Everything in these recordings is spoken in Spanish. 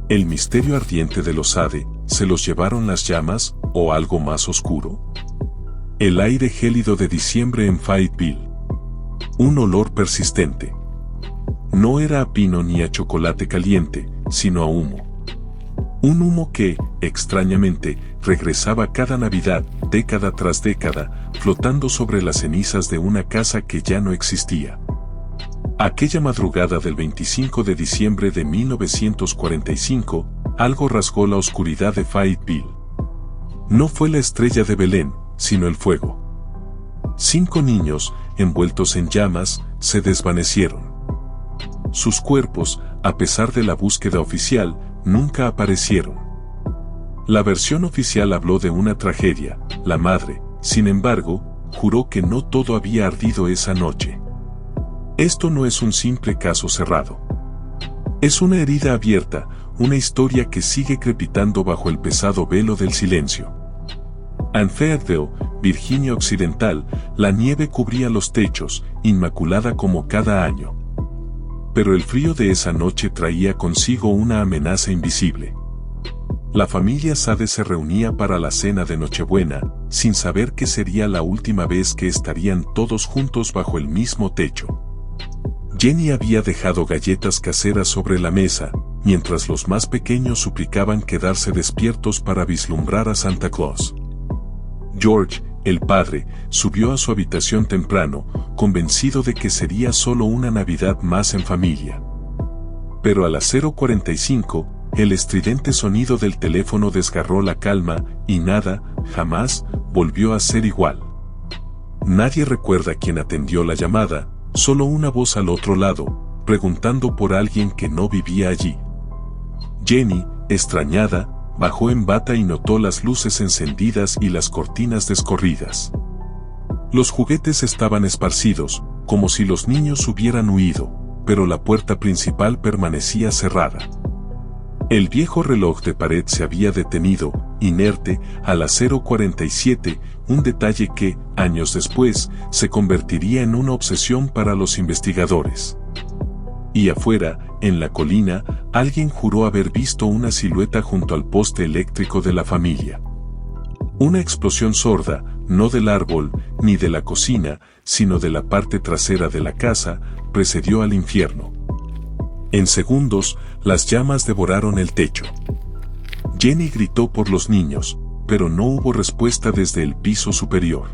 El misterio ardiente de los Sade, ¿se los llevaron las llamas, o algo más oscuro? El aire gélido de diciembre en Fayetteville. Un olor persistente. No era a pino ni a chocolate caliente, sino a humo. Un humo que, extrañamente, regresaba cada Navidad, década tras década, flotando sobre las cenizas de una casa que ya no existía. Aquella madrugada del 25 de diciembre de 1945, algo rasgó la oscuridad de Fayetteville. No fue la estrella de Belén, sino el fuego. 5 niños, envueltos en llamas, se desvanecieron. Sus cuerpos, a pesar de la búsqueda oficial, nunca aparecieron. La versión oficial habló de una tragedia. La madre, sin embargo, juró que no todo había ardido esa noche. Esto no es un simple caso cerrado. Es una herida abierta, una historia que sigue crepitando bajo el pesado velo del silencio. En Fayetteville, Virginia Occidental, la nieve cubría los techos, inmaculada como cada año. Pero el frío de esa noche traía consigo una amenaza invisible. La familia Sade se reunía para la cena de Nochebuena, sin saber que sería la última vez que estarían todos juntos bajo el mismo techo. Jenny había dejado galletas caseras sobre la mesa, mientras los más pequeños suplicaban quedarse despiertos para vislumbrar a Santa Claus. George, el padre, subió a su habitación temprano, convencido de que sería solo una Navidad más en familia. Pero a las 0:45, el estridente sonido del teléfono desgarró la calma, y nada, jamás, volvió a ser igual. Nadie recuerda quién atendió la llamada, solo una voz al otro lado, preguntando por alguien que no vivía allí. Jenny, extrañada, bajó en bata y notó las luces encendidas y las cortinas descorridas. Los juguetes estaban esparcidos, como si los niños hubieran huido, pero la puerta principal permanecía cerrada. El viejo reloj de pared se había detenido, inerte, a las 0:47, un detalle que, años después, se convertiría en una obsesión para los investigadores. Y afuera, en la colina, alguien juró haber visto una silueta junto al poste eléctrico de la familia. Una explosión sorda, no del árbol, ni de la cocina, sino de la parte trasera de la casa, precedió al infierno. En segundos, las llamas devoraron el techo. Jenny gritó por los niños, pero no hubo respuesta desde el piso superior.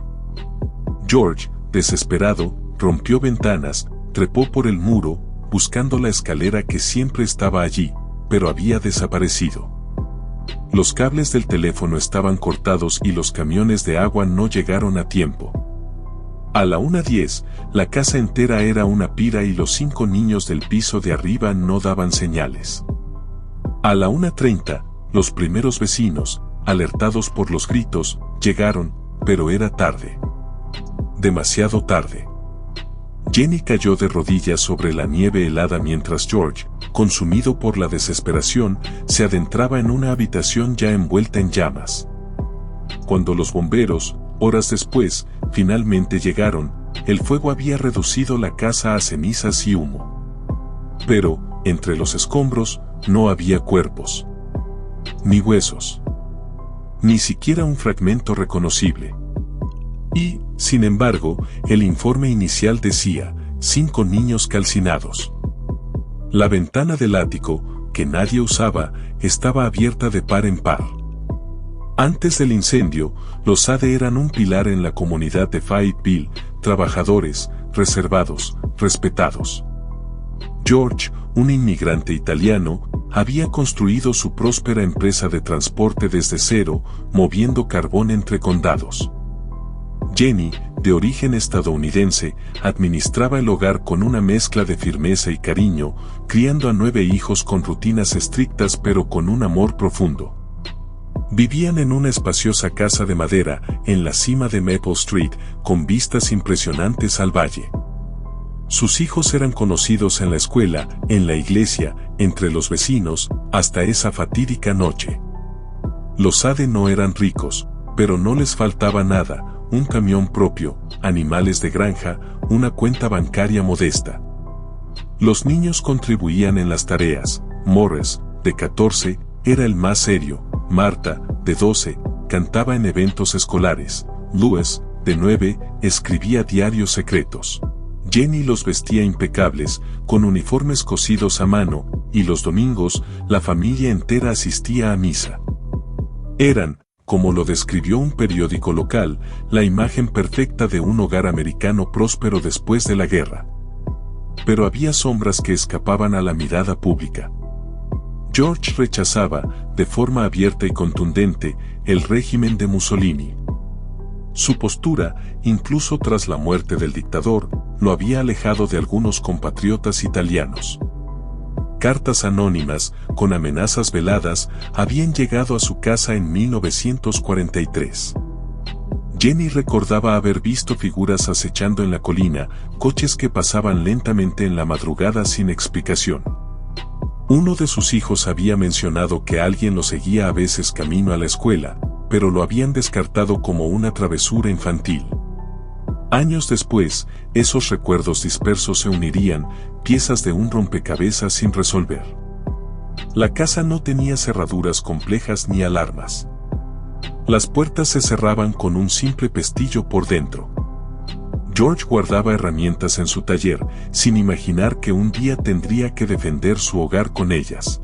George, desesperado, rompió ventanas, trepó por el muro, buscando la escalera que siempre estaba allí, pero había desaparecido. Los cables del teléfono estaban cortados y los camiones de agua no llegaron a tiempo. A la 1:10, la casa entera era una pira y los 5 niños del piso de arriba no daban señales. A la 1:30, los primeros vecinos, alertados por los gritos, llegaron, pero era tarde. Demasiado tarde. Jenny cayó de rodillas sobre la nieve helada mientras George, consumido por la desesperación, se adentraba en una habitación ya envuelta en llamas. Cuando los bomberos, horas después, finalmente llegaron, el fuego había reducido la casa a cenizas y humo. Pero, entre los escombros, no había cuerpos. Ni huesos. Ni siquiera un fragmento reconocible. Y, sin embargo, el informe inicial decía, 5 niños calcinados. La ventana del ático, que nadie usaba, estaba abierta de par en par. Antes del incendio, los Sade eran un pilar en la comunidad de Fayetteville, trabajadores, reservados, respetados. George, un inmigrante italiano, había construido su próspera empresa de transporte desde cero, moviendo carbón entre condados. Jenny, de origen estadounidense, administraba el hogar con una mezcla de firmeza y cariño, criando a 9 hijos con rutinas estrictas pero con un amor profundo. Vivían en una espaciosa casa de madera, en la cima de Maple Street, con vistas impresionantes al valle. Sus hijos eran conocidos en la escuela, en la iglesia, entre los vecinos, hasta esa fatídica noche. Los Sade no eran ricos, pero no les faltaba nada, un camión propio, animales de granja, una cuenta bancaria modesta. Los niños contribuían en las tareas. Morris, de 14, era el más serio. Marta, de 12, cantaba en eventos escolares. Louis, de 9, escribía diarios secretos. Jenny los vestía impecables, con uniformes cosidos a mano, y los domingos, la familia entera asistía a misa. Eran, como lo describió un periódico local, la imagen perfecta de un hogar americano próspero después de la guerra. Pero había sombras que escapaban a la mirada pública. George rechazaba, de forma abierta y contundente, el régimen de Mussolini. Su postura, incluso tras la muerte del dictador, lo había alejado de algunos compatriotas italianos. Cartas anónimas, con amenazas veladas, habían llegado a su casa en 1943. Jenny recordaba haber visto figuras acechando en la colina, coches que pasaban lentamente en la madrugada sin explicación. Uno de sus hijos había mencionado que alguien lo seguía a veces camino a la escuela, pero lo habían descartado como una travesura infantil. Años después, esos recuerdos dispersos se unirían, piezas de un rompecabezas sin resolver. La casa no tenía cerraduras complejas ni alarmas. Las puertas se cerraban con un simple pestillo por dentro. George guardaba herramientas en su taller, sin imaginar que un día tendría que defender su hogar con ellas.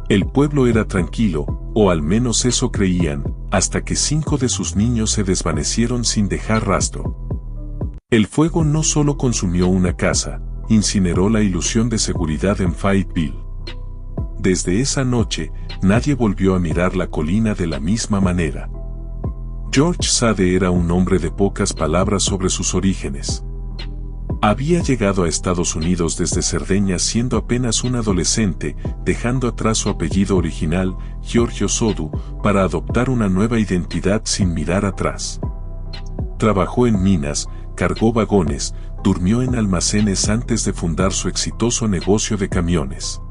El pueblo era tranquilo, o al menos eso creían, hasta que 5 de sus niños se desvanecieron sin dejar rastro. El fuego no solo consumió una casa, incineró la ilusión de seguridad en Fayetteville. Desde esa noche, nadie volvió a mirar la colina de la misma manera. George Sade era un hombre de pocas palabras sobre sus orígenes. Había llegado a Estados Unidos desde Cerdeña siendo apenas un adolescente, dejando atrás su apellido original, Giorgio Sodu, para adoptar una nueva identidad sin mirar atrás. Trabajó en minas, cargó vagones, durmió en almacenes antes de fundar su exitoso negocio de camiones.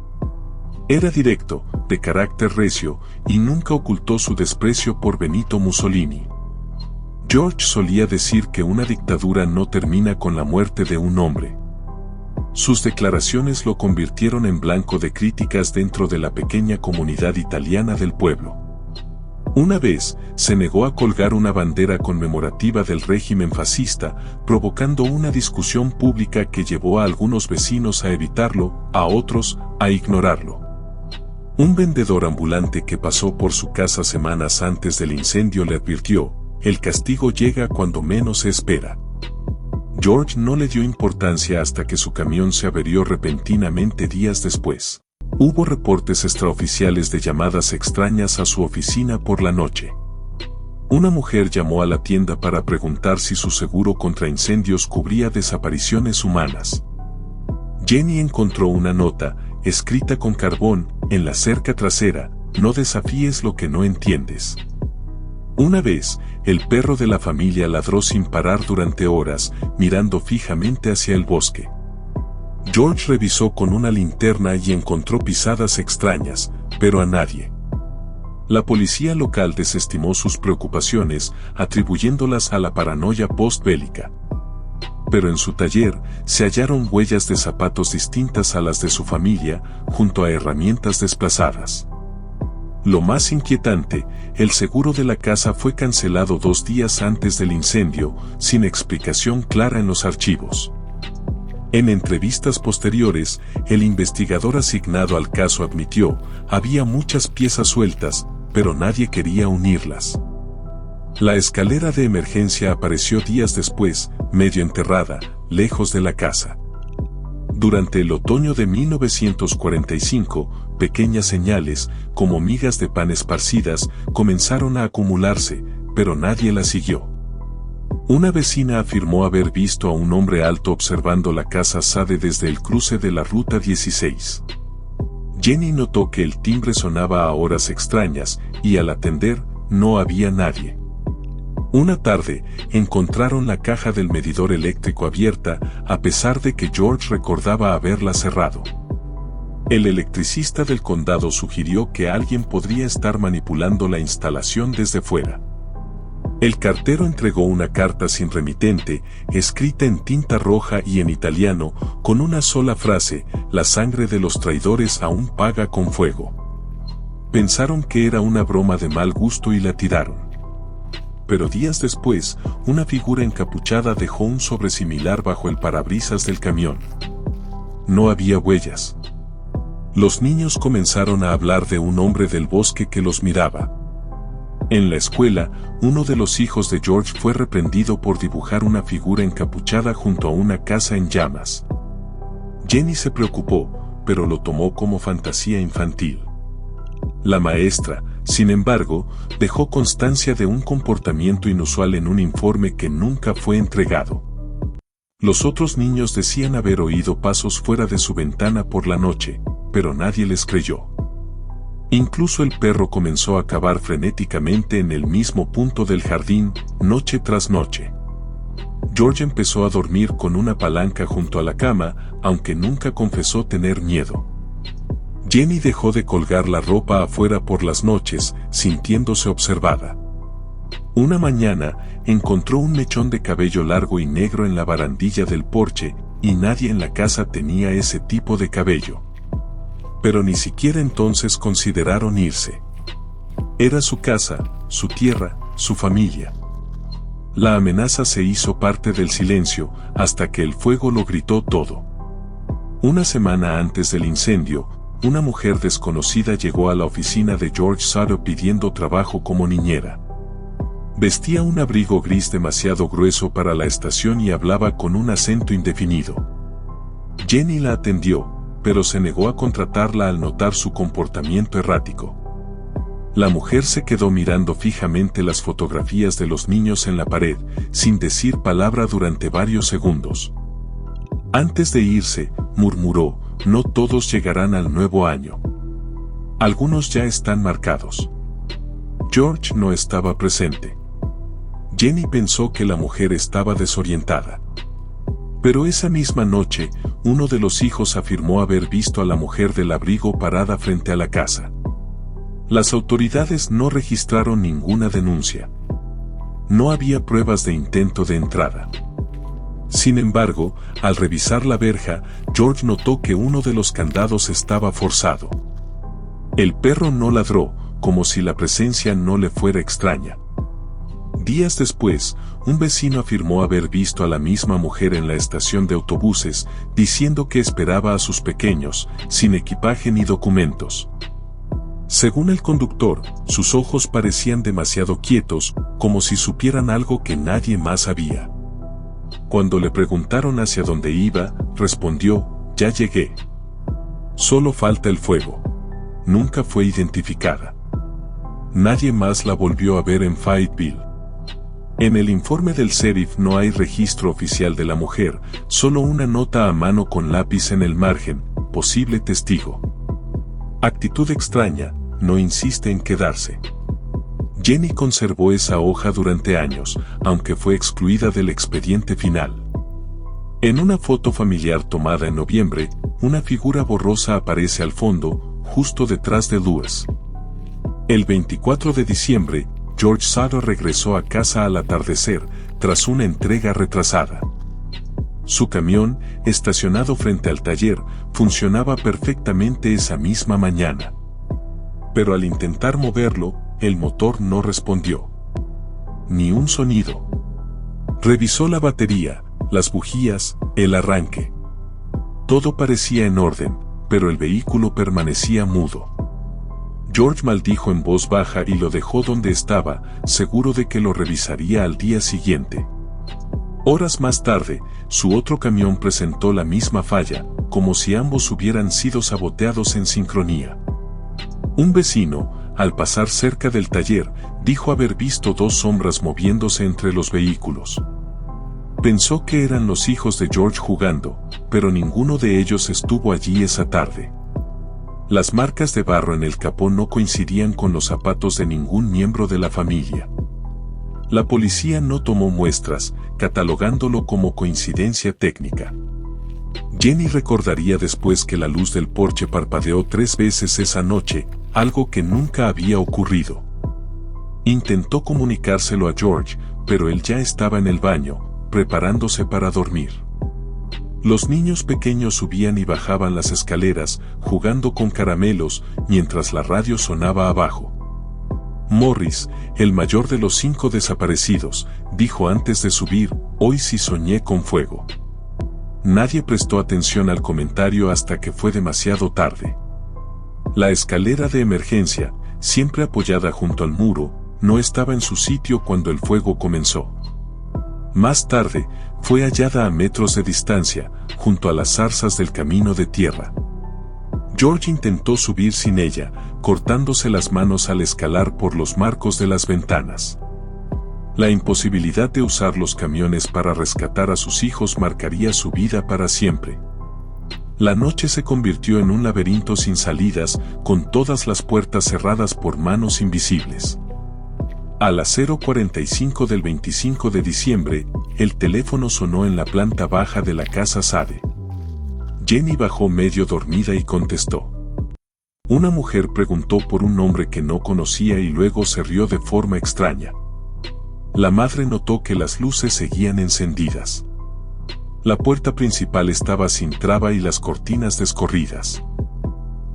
Era directo, de carácter recio, y nunca ocultó su desprecio por Benito Mussolini. George solía decir que una dictadura no termina con la muerte de un hombre. Sus declaraciones lo convirtieron en blanco de críticas dentro de la pequeña comunidad italiana del pueblo. Una vez, se negó a colgar una bandera conmemorativa del régimen fascista, provocando una discusión pública que llevó a algunos vecinos a evitarlo, a otros, a ignorarlo. Un vendedor ambulante que pasó por su casa semanas antes del incendio le advirtió: el castigo llega cuando menos se espera. George no le dio importancia hasta que su camión se averió repentinamente días después. Hubo reportes extraoficiales de llamadas extrañas a su oficina por la noche. Una mujer llamó a la tienda para preguntar si su seguro contra incendios cubría desapariciones humanas. Jenny encontró una nota, escrita con carbón, en la cerca trasera: no desafíes lo que no entiendes. Una vez, el perro de la familia ladró sin parar durante horas, mirando fijamente hacia el bosque. George revisó con una linterna y encontró pisadas extrañas, pero a nadie. La policía local desestimó sus preocupaciones, atribuyéndolas a la paranoia postbélica. Pero en su taller, se hallaron huellas de zapatos distintas a las de su familia, junto a herramientas desplazadas. Lo más inquietante, el seguro de la casa fue cancelado 2 días antes del incendio, sin explicación clara en los archivos. En entrevistas posteriores, el investigador asignado al caso admitió: había muchas piezas sueltas, pero nadie quería unirlas. La escalera de emergencia apareció días después, medio enterrada, lejos de la casa. Durante el otoño de 1945, pequeñas señales, como migas de pan esparcidas, comenzaron a acumularse, pero nadie las siguió. Una vecina afirmó haber visto a un hombre alto observando la casa Sade desde el cruce de la Ruta 16. Jenny notó que el timbre sonaba a horas extrañas, y al atender, no había nadie. Una tarde, encontraron la caja del medidor eléctrico abierta, a pesar de que George recordaba haberla cerrado. El electricista del condado sugirió que alguien podría estar manipulando la instalación desde fuera. El cartero entregó una carta sin remitente, escrita en tinta roja y en italiano, con una sola frase: la sangre de los traidores aún paga con fuego. Pensaron que era una broma de mal gusto y la tiraron. Pero días después, una figura encapuchada dejó un sobre similar bajo el parabrisas del camión. No había huellas. Los niños comenzaron a hablar de un hombre del bosque que los miraba. En la escuela, uno de los hijos de George fue reprendido por dibujar una figura encapuchada junto a una casa en llamas. Jenny se preocupó, pero lo tomó como fantasía infantil. La maestra, sin embargo, dejó constancia de un comportamiento inusual en un informe que nunca fue entregado. Los otros niños decían haber oído pasos fuera de su ventana por la noche, pero nadie les creyó. Incluso el perro comenzó a cavar frenéticamente en el mismo punto del jardín, noche tras noche. George empezó a dormir con una palanca junto a la cama, aunque nunca confesó tener miedo. Jenny dejó de colgar la ropa afuera por las noches, sintiéndose observada. Una mañana, encontró un mechón de cabello largo y negro en la barandilla del porche, y nadie en la casa tenía ese tipo de cabello. Pero ni siquiera entonces consideraron irse. Era su casa, su tierra, su familia. La amenaza se hizo parte del silencio, hasta que el fuego lo gritó todo. Una semana antes del incendio, una mujer desconocida llegó a la oficina de George Sutter pidiendo trabajo como niñera. Vestía un abrigo gris demasiado grueso para la estación y hablaba con un acento indefinido. Jenny la atendió, pero se negó a contratarla al notar su comportamiento errático. La mujer se quedó mirando fijamente las fotografías de los niños en la pared, sin decir palabra durante varios segundos. Antes de irse, murmuró: no todos llegarán al nuevo año. Algunos ya están marcados. George no estaba presente. Jenny pensó que la mujer estaba desorientada. Pero esa misma noche, uno de los hijos afirmó haber visto a la mujer del abrigo parada frente a la casa. Las autoridades no registraron ninguna denuncia. No había pruebas de intento de entrada. Sin embargo, al revisar la verja, George notó que uno de los candados estaba forzado. El perro no ladró, como si la presencia no le fuera extraña. Días después, un vecino afirmó haber visto a la misma mujer en la estación de autobuses, diciendo que esperaba a sus pequeños, sin equipaje ni documentos. Según el conductor, sus ojos parecían demasiado quietos, como si supieran algo que nadie más sabía. Cuando le preguntaron hacia dónde iba, respondió: ya llegué. Solo falta el fuego. Nunca fue identificada. Nadie más la volvió a ver en Fayetteville. En el informe del sheriff no hay registro oficial de la mujer, solo una nota a mano con lápiz en el margen: posible testigo. Actitud extraña, no insiste en quedarse. Jenny conservó esa hoja durante años, aunque fue excluida del expediente final. En una foto familiar tomada en noviembre, una figura borrosa aparece al fondo, justo detrás de Lewis. El 24 de diciembre, George Sutter regresó a casa al atardecer, tras una entrega retrasada. Su camión, estacionado frente al taller, funcionaba perfectamente esa misma mañana. Pero al intentar moverlo, el motor no respondió. Ni un sonido. Revisó la batería, las bujías, el arranque. Todo parecía en orden, pero el vehículo permanecía mudo. George maldijo en voz baja y lo dejó donde estaba, seguro de que lo revisaría al día siguiente. Horas más tarde, su otro camión presentó la misma falla, como si ambos hubieran sido saboteados en sincronía. Un vecino, al pasar cerca del taller, dijo haber visto dos sombras moviéndose entre los vehículos. Pensó que eran los hijos de George jugando, pero ninguno de ellos estuvo allí esa tarde. Las marcas de barro en el capó no coincidían con los zapatos de ningún miembro de la familia. La policía no tomó muestras, catalogándolo como coincidencia técnica. Jenny recordaría después que la luz del porche parpadeó 3 veces esa noche, algo que nunca había ocurrido. Intentó comunicárselo a George, pero él ya estaba en el baño, preparándose para dormir. Los niños pequeños subían y bajaban las escaleras, jugando con caramelos, mientras la radio sonaba abajo. Morris, el mayor de los 5 desaparecidos, dijo antes de subir: «Hoy sí soñé con fuego». Nadie prestó atención al comentario hasta que fue demasiado tarde. La escalera de emergencia, siempre apoyada junto al muro, no estaba en su sitio cuando el fuego comenzó. Más tarde, fue hallada a metros de distancia, junto a las zarzas del camino de tierra. George intentó subir sin ella, cortándose las manos al escalar por los marcos de las ventanas. La imposibilidad de usar los camiones para rescatar a sus hijos marcaría su vida para siempre. La noche se convirtió en un laberinto sin salidas, con todas las puertas cerradas por manos invisibles. A las 0:45 del 25 de diciembre, el teléfono sonó en la planta baja de la casa Sade. Jenny bajó medio dormida y contestó. Una mujer preguntó por un nombre que no conocía y luego se rió de forma extraña. La madre notó que las luces seguían encendidas. La puerta principal estaba sin traba y las cortinas descorridas.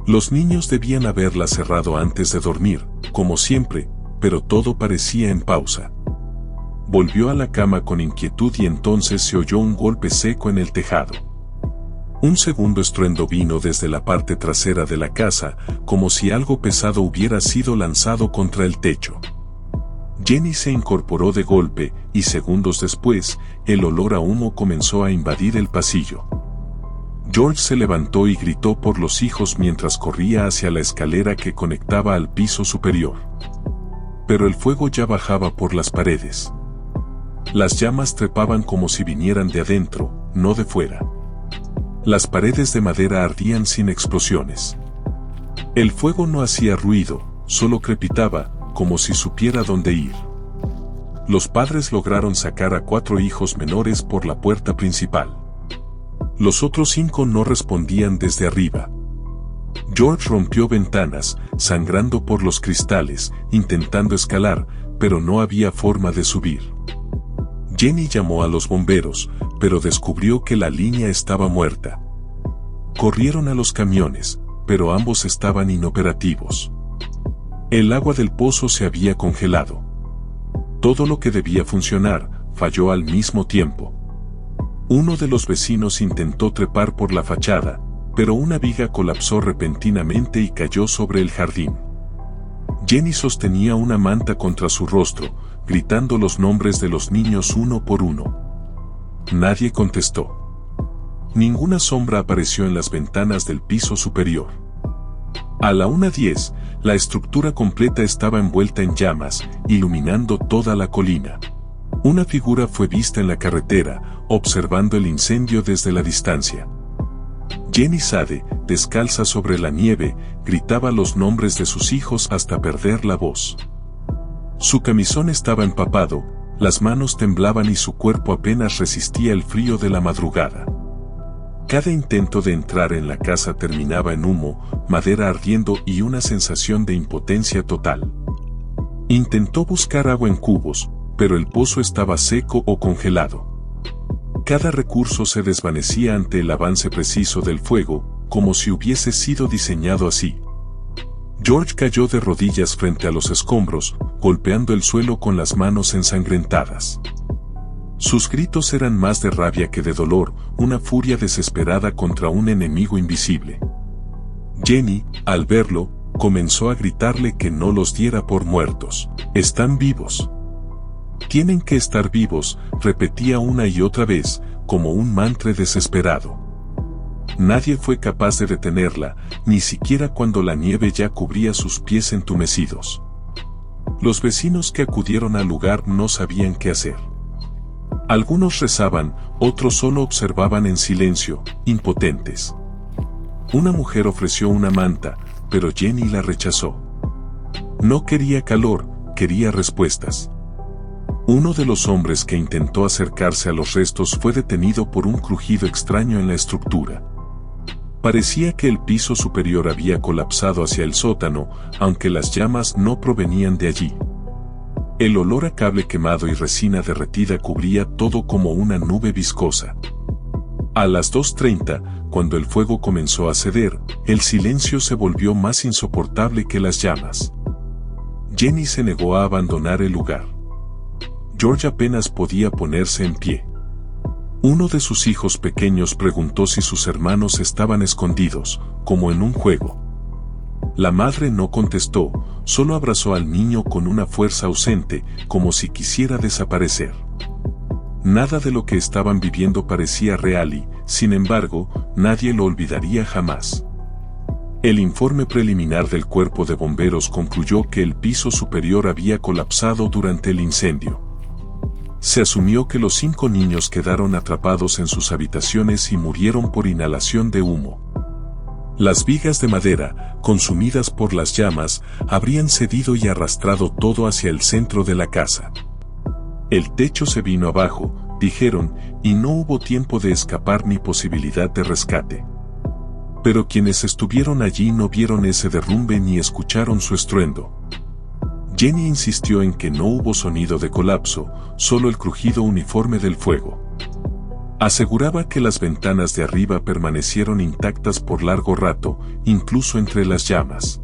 Los niños debían haberla cerrado antes de dormir, como siempre, pero todo parecía en pausa. Volvió a la cama con inquietud y entonces se oyó un golpe seco en el tejado. Un segundo estruendo vino desde la parte trasera de la casa, como si algo pesado hubiera sido lanzado contra el techo. Jenny se incorporó de golpe, y segundos después, el olor a humo comenzó a invadir el pasillo. George se levantó y gritó por los hijos mientras corría hacia la escalera que conectaba al piso superior. Pero el fuego ya bajaba por las paredes. Las llamas trepaban como si vinieran de adentro, no de fuera. Las paredes de madera ardían sin explosiones. El fuego no hacía ruido, solo crepitaba, como si supiera dónde ir. Los padres lograron sacar a 4 hijos menores por la puerta principal. Los otros 5 no respondían desde arriba. George rompió ventanas, sangrando por los cristales, intentando escalar, pero no había forma de subir. Jenny llamó a los bomberos, pero descubrió que la línea estaba muerta. Corrieron a los camiones, pero ambos estaban inoperativos. El agua del pozo se había congelado. Todo lo que debía funcionar, falló al mismo tiempo. Uno de los vecinos intentó trepar por la fachada, pero una viga colapsó repentinamente y cayó sobre el jardín. Jenny sostenía una manta contra su rostro, gritando los nombres de los niños uno por uno. Nadie contestó. Ninguna sombra apareció en las ventanas del piso superior. A la 1:10, la estructura completa estaba envuelta en llamas, iluminando toda la colina. Una figura fue vista en la carretera, observando el incendio desde la distancia. Jenny Sade, descalza sobre la nieve, gritaba los nombres de sus hijos hasta perder la voz. Su camisón estaba empapado, las manos temblaban y su cuerpo apenas resistía el frío de la madrugada. Cada intento de entrar en la casa terminaba en humo, madera ardiendo y una sensación de impotencia total. Intentó buscar agua en cubos, pero el pozo estaba seco o congelado. Cada recurso se desvanecía ante el avance preciso del fuego, como si hubiese sido diseñado así. George cayó de rodillas frente a los escombros, golpeando el suelo con las manos ensangrentadas. Sus gritos eran más de rabia que de dolor, una furia desesperada contra un enemigo invisible. Jenny, al verlo, comenzó a gritarle que no los diera por muertos. «Están vivos. Tienen que estar vivos», repetía una y otra vez, como un mantra desesperado. Nadie fue capaz de detenerla, ni siquiera cuando la nieve ya cubría sus pies entumecidos. Los vecinos que acudieron al lugar no sabían qué hacer. Algunos rezaban, otros solo observaban en silencio, impotentes. Una mujer ofreció una manta, pero Jenny la rechazó. No quería calor, quería respuestas. Uno de los hombres que intentó acercarse a los restos fue detenido por un crujido extraño en la estructura. Parecía que el piso superior había colapsado hacia el sótano, aunque las llamas no provenían de allí. El olor a cable quemado y resina derretida cubría todo como una nube viscosa. A las 2:30, cuando el fuego comenzó a ceder, el silencio se volvió más insoportable que las llamas. Jenny se negó a abandonar el lugar. George apenas podía ponerse en pie. Uno de sus hijos pequeños preguntó si sus hermanos estaban escondidos, como en un juego. La madre no contestó, solo abrazó al niño con una fuerza ausente, como si quisiera desaparecer. Nada de lo que estaban viviendo parecía real y, sin embargo, nadie lo olvidaría jamás. El informe preliminar del cuerpo de bomberos concluyó que el piso superior había colapsado durante el incendio. Se asumió que los 5 niños quedaron atrapados en sus habitaciones y murieron por inhalación de humo. Las vigas de madera, consumidas por las llamas, habrían cedido y arrastrado todo hacia el centro de la casa. El techo se vino abajo, dijeron, y no hubo tiempo de escapar ni posibilidad de rescate. Pero quienes estuvieron allí no vieron ese derrumbe ni escucharon su estruendo. Jenny insistió en que no hubo sonido de colapso, solo el crujido uniforme del fuego. Aseguraba que las ventanas de arriba permanecieron intactas por largo rato, incluso entre las llamas.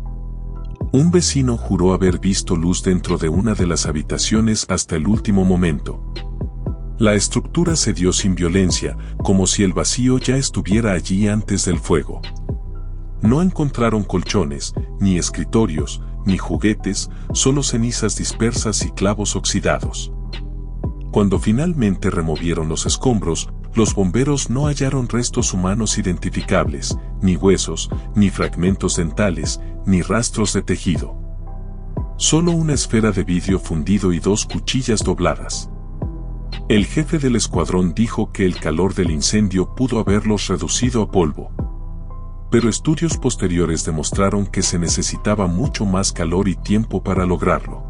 Un vecino juró haber visto luz dentro de una de las habitaciones hasta el último momento. La estructura cedió sin violencia, como si el vacío ya estuviera allí antes del fuego. No encontraron colchones, ni escritorios, ni juguetes, solo cenizas dispersas y clavos oxidados. Cuando finalmente removieron los escombros, los bomberos no hallaron restos humanos identificables, ni huesos, ni fragmentos dentales, ni rastros de tejido. Solo una esfera de vidrio fundido y 2 cuchillas dobladas. El jefe del escuadrón dijo que el calor del incendio pudo haberlos reducido a polvo. Pero estudios posteriores demostraron que se necesitaba mucho más calor y tiempo para lograrlo.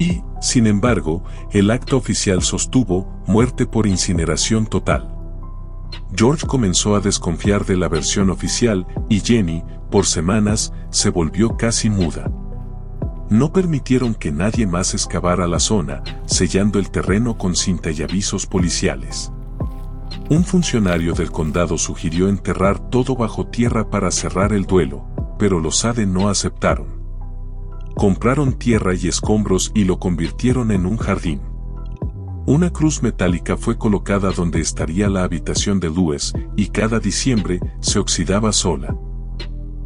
Y, sin embargo, el acta oficial sostuvo muerte por incineración total. George comenzó a desconfiar de la versión oficial y Jenny, por semanas, se volvió casi muda. No permitieron que nadie más excavara la zona, sellando el terreno con cinta y avisos policiales. Un funcionario del condado sugirió enterrar todo bajo tierra para cerrar el duelo, pero los SADE no aceptaron. Compraron tierra y escombros y lo convirtieron en un jardín. Una cruz metálica fue colocada donde estaría la habitación de Lewis, y cada diciembre se oxidaba sola.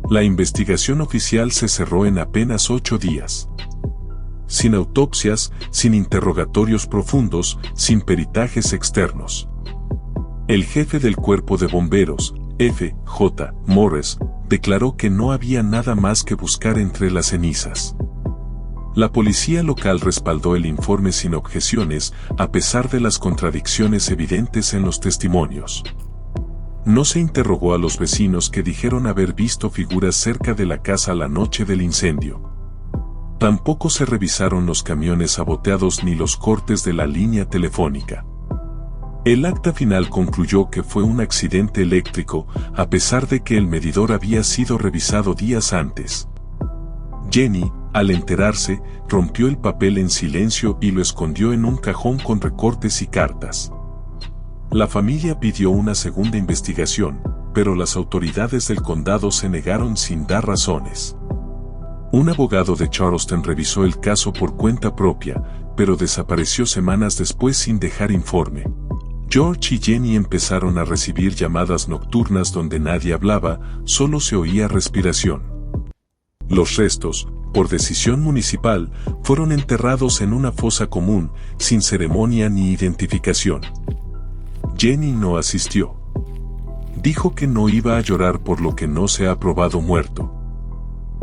La investigación oficial se cerró en apenas 8 días. Sin autopsias, sin interrogatorios profundos, sin peritajes externos. El jefe del cuerpo de bomberos, F. J. Morris, declaró que no había nada más que buscar entre las cenizas. La policía local respaldó el informe sin objeciones, a pesar de las contradicciones evidentes en los testimonios. No se interrogó a los vecinos que dijeron haber visto figuras cerca de la casa la noche del incendio. Tampoco se revisaron los camiones saboteados ni los cortes de la línea telefónica. El acta final concluyó que fue un accidente eléctrico, a pesar de que el medidor había sido revisado días antes. Jenny, al enterarse, rompió el papel en silencio y lo escondió en un cajón con recortes y cartas. La familia pidió una segunda investigación, pero las autoridades del condado se negaron sin dar razones. Un abogado de Charleston revisó el caso por cuenta propia, pero desapareció semanas después sin dejar informe. George y Jenny empezaron a recibir llamadas nocturnas donde nadie hablaba, solo se oía respiración. Los restos, por decisión municipal, fueron enterrados en una fosa común, sin ceremonia ni identificación. Jenny no asistió. Dijo que no iba a llorar por lo que no se ha probado muerto.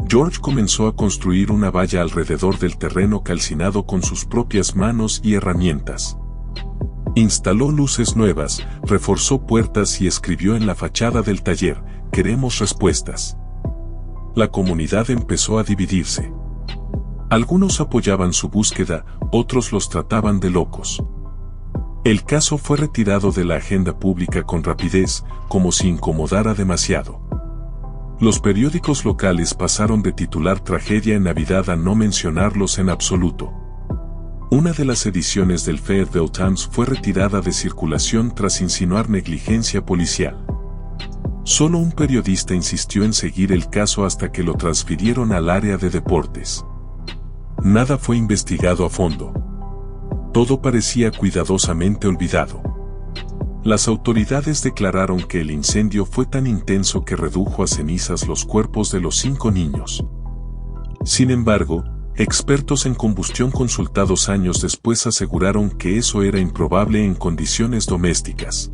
George comenzó a construir una valla alrededor del terreno calcinado con sus propias manos y herramientas. Instaló luces nuevas, reforzó puertas y escribió en la fachada del taller: "Queremos respuestas". La comunidad empezó a dividirse. Algunos apoyaban su búsqueda, otros los trataban de locos. El caso fue retirado de la agenda pública con rapidez, como si incomodara demasiado. Los periódicos locales pasaron de titular tragedia en Navidad a no mencionarlos en absoluto. Una de las ediciones del Fayetteville Times fue retirada de circulación tras insinuar negligencia policial. Solo un periodista insistió en seguir el caso hasta que lo transfirieron al área de deportes. Nada fue investigado a fondo. Todo parecía cuidadosamente olvidado. Las autoridades declararon que el incendio fue tan intenso que redujo a cenizas los cuerpos de los 5 niños. Sin embargo, expertos en combustión consultados años después aseguraron que eso era improbable en condiciones domésticas.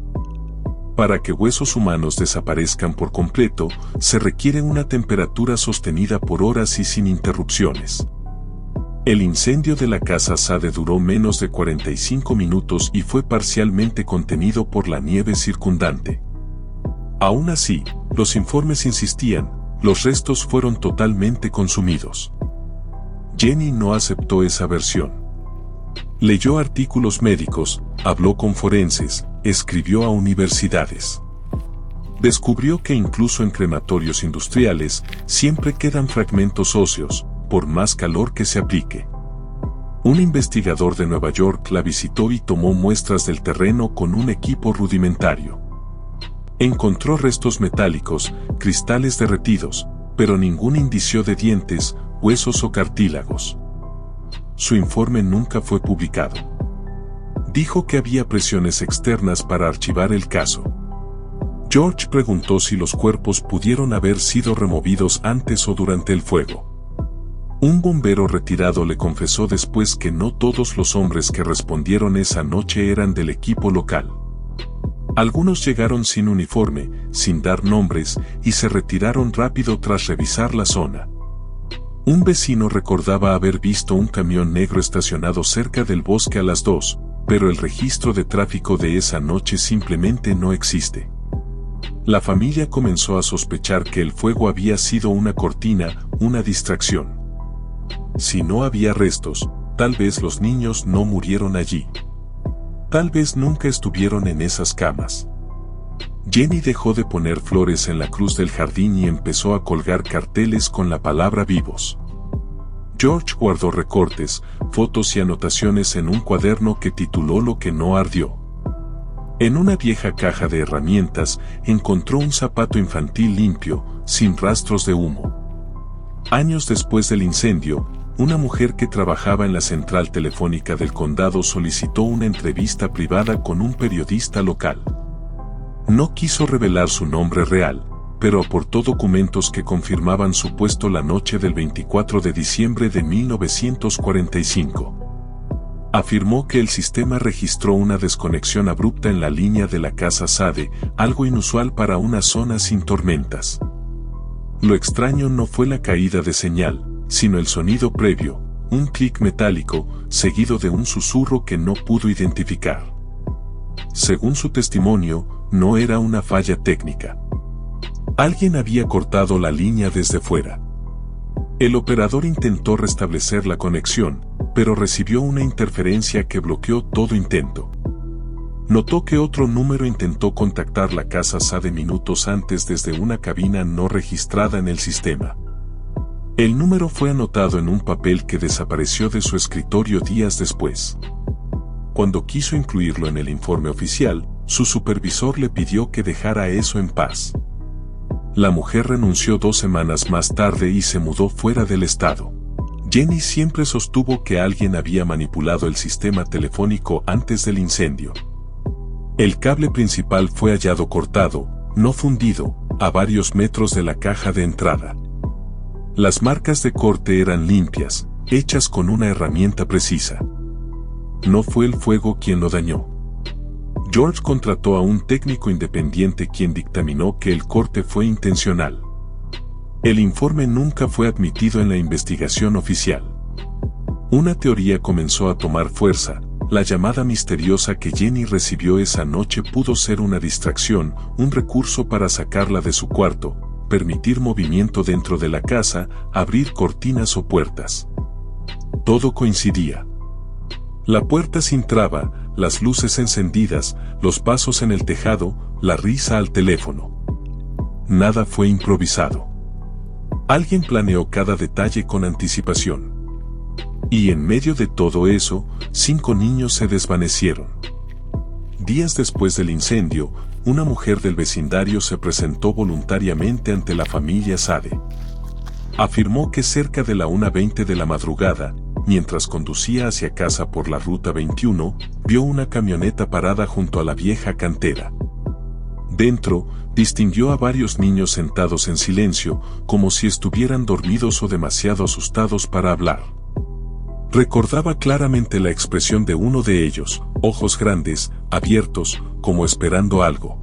Para que huesos humanos desaparezcan por completo, se requiere una temperatura sostenida por horas y sin interrupciones. El incendio de la casa Sade duró menos de 45 minutos y fue parcialmente contenido por la nieve circundante. Aún así, los informes insistían, los restos fueron totalmente consumidos. Jenny no aceptó esa versión. Leyó artículos médicos, habló con forenses, escribió a universidades. Descubrió que incluso en crematorios industriales, siempre quedan fragmentos óseos, por más calor que se aplique. Un investigador de Nueva York la visitó y tomó muestras del terreno con un equipo rudimentario. Encontró restos metálicos, cristales derretidos, pero ningún indicio de dientes, huesos o cartílagos. Su informe nunca fue publicado. Dijo que había presiones externas para archivar el caso. George preguntó si los cuerpos pudieron haber sido removidos antes o durante el fuego. Un bombero retirado le confesó después que no todos los hombres que respondieron esa noche eran del equipo local. Algunos llegaron sin uniforme, sin dar nombres, y se retiraron rápido tras revisar la zona. Un vecino recordaba haber visto un camión negro estacionado cerca del bosque a las 2, pero el registro de tráfico de esa noche simplemente no existe. La familia comenzó a sospechar que el fuego había sido una cortina, una distracción. Si no había restos, tal vez los niños no murieron allí. Tal vez nunca estuvieron en esas camas. Jenny dejó de poner flores en la cruz del jardín y empezó a colgar carteles con la palabra vivos. George guardó recortes, fotos y anotaciones en un cuaderno que tituló Lo que no ardió. En una vieja caja de herramientas, encontró un zapato infantil limpio, sin rastros de humo. Años después del incendio, una mujer que trabajaba en la central telefónica del condado solicitó una entrevista privada con un periodista local. No quiso revelar su nombre real, pero aportó documentos que confirmaban su puesto la noche del 24 de diciembre de 1945. Afirmó que el sistema registró una desconexión abrupta en la línea de la casa Sade, algo inusual para una zona sin tormentas. Lo extraño no fue la caída de señal, sino el sonido previo, un clic metálico, seguido de un susurro que no pudo identificar. Según su testimonio, no era una falla técnica. Alguien había cortado la línea desde fuera. El operador intentó restablecer la conexión, pero recibió una interferencia que bloqueó todo intento. Notó que otro número intentó contactar la casa Sade minutos antes desde una cabina no registrada en el sistema. El número fue anotado en un papel que desapareció de su escritorio días después. Cuando quiso incluirlo en el informe oficial, su supervisor le pidió que dejara eso en paz. La mujer renunció 2 semanas más tarde y se mudó fuera del estado. Jenny siempre sostuvo que alguien había manipulado el sistema telefónico antes del incendio. El cable principal fue hallado cortado, no fundido, a varios metros de la caja de entrada. Las marcas de corte eran limpias, hechas con una herramienta precisa. No fue el fuego quien lo dañó. George contrató a un técnico independiente quien dictaminó que el corte fue intencional. El informe nunca fue admitido en la investigación oficial. Una teoría comenzó a tomar fuerza. La llamada misteriosa que Jenny recibió esa noche pudo ser una distracción, un recurso para sacarla de su cuarto, permitir movimiento dentro de la casa, abrir cortinas o puertas. Todo coincidía. La puerta sin traba, las luces encendidas, los pasos en el tejado, la risa al teléfono. Nada fue improvisado. Alguien planeó cada detalle con anticipación. Y en medio de todo eso, 5 niños se desvanecieron. Días después del incendio, una mujer del vecindario se presentó voluntariamente ante la familia Sade. Afirmó que cerca de la 1:20 de la madrugada, mientras conducía hacia casa por la ruta 21, vio una camioneta parada junto a la vieja cantera. Dentro, distinguió a varios niños sentados en silencio, como si estuvieran dormidos o demasiado asustados para hablar. Recordaba claramente la expresión de uno de ellos, ojos grandes, abiertos, como esperando algo.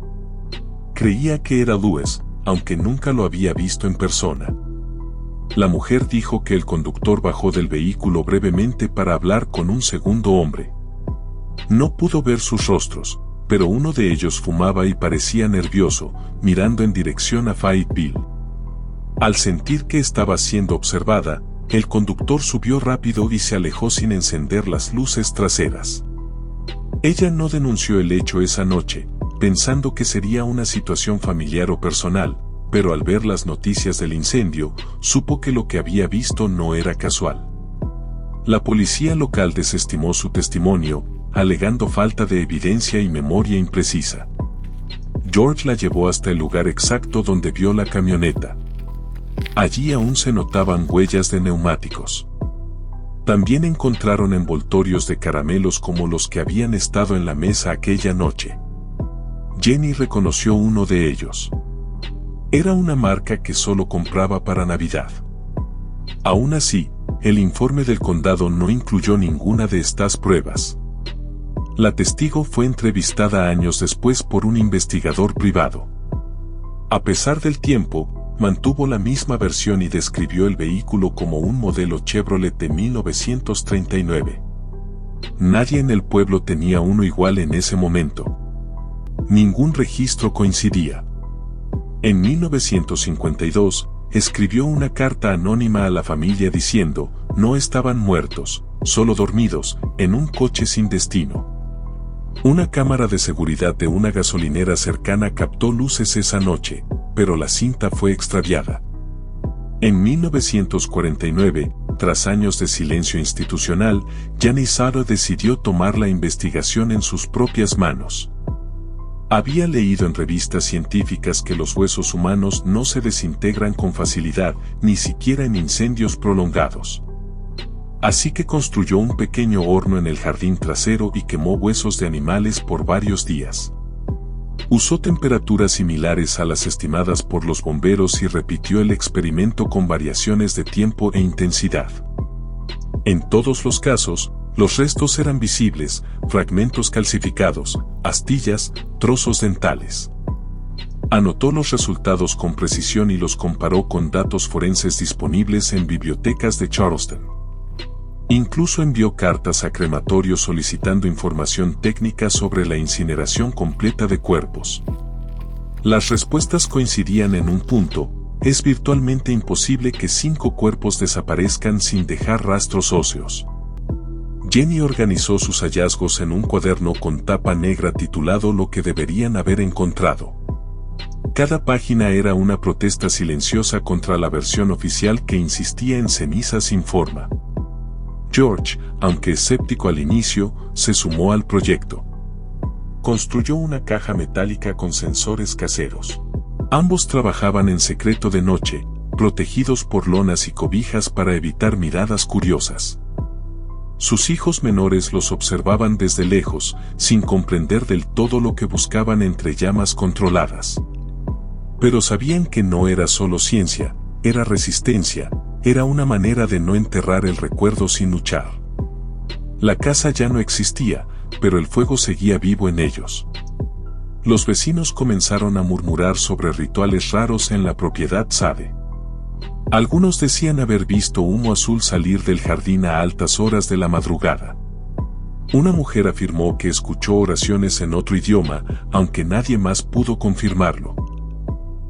Creía que era Louis, aunque nunca lo había visto en persona. La mujer dijo que el conductor bajó del vehículo brevemente para hablar con un segundo hombre. No pudo ver sus rostros, pero uno de ellos fumaba y parecía nervioso, mirando en dirección a Fayetteville. Al sentir que estaba siendo observada, el conductor subió rápido y se alejó sin encender las luces traseras. Ella no denunció el hecho esa noche, pensando que sería una situación familiar o personal, pero al ver las noticias del incendio, supo que lo que había visto no era casual. La policía local desestimó su testimonio, alegando falta de evidencia y memoria imprecisa. George la llevó hasta el lugar exacto donde vio la camioneta. Allí aún se notaban huellas de neumáticos. También encontraron envoltorios de caramelos como los que habían estado en la mesa aquella noche. Jenny reconoció uno de ellos. Era una marca que solo compraba para Navidad. Aún así, el informe del condado no incluyó ninguna de estas pruebas. La testigo fue entrevistada años después por un investigador privado. A pesar del tiempo, mantuvo la misma versión y describió el vehículo como un modelo Chevrolet de 1939. Nadie en el pueblo tenía uno igual en ese momento. Ningún registro coincidía. En 1952, escribió una carta anónima a la familia diciendo, no estaban muertos, solo dormidos, en un coche sin destino. Una cámara de seguridad de una gasolinera cercana captó luces esa noche, pero la cinta fue extraviada. En 1949, tras años de silencio institucional, Jenny Sado decidió tomar la investigación en sus propias manos. Había leído en revistas científicas que los huesos humanos no se desintegran con facilidad, ni siquiera en incendios prolongados. Así que construyó un pequeño horno en el jardín trasero y quemó huesos de animales por varios días. Usó temperaturas similares a las estimadas por los bomberos y repitió el experimento con variaciones de tiempo e intensidad. En todos los casos, los restos eran visibles, fragmentos calcificados, astillas, trozos dentales. Anotó los resultados con precisión y los comparó con datos forenses disponibles en bibliotecas de Charleston. Incluso envió cartas a crematorios solicitando información técnica sobre la incineración completa de cuerpos. Las respuestas coincidían en un punto: es virtualmente imposible que 5 cuerpos desaparezcan sin dejar rastros óseos. Jenny organizó sus hallazgos en un cuaderno con tapa negra titulado Lo que deberían haber encontrado. Cada página era una protesta silenciosa contra la versión oficial que insistía en cenizas sin forma. George, aunque escéptico al inicio, se sumó al proyecto. Construyó una caja metálica con sensores caseros. Ambos trabajaban en secreto de noche, protegidos por lonas y cobijas para evitar miradas curiosas. Sus hijos menores los observaban desde lejos, sin comprender del todo lo que buscaban entre llamas controladas. Pero sabían que no era solo ciencia, era resistencia, era una manera de no enterrar el recuerdo sin luchar. La casa ya no existía, pero el fuego seguía vivo en ellos. Los vecinos comenzaron a murmurar sobre rituales raros en la propiedad Sade. Algunos decían haber visto humo azul salir del jardín a altas horas de la madrugada. Una mujer afirmó que escuchó oraciones en otro idioma, aunque nadie más pudo confirmarlo.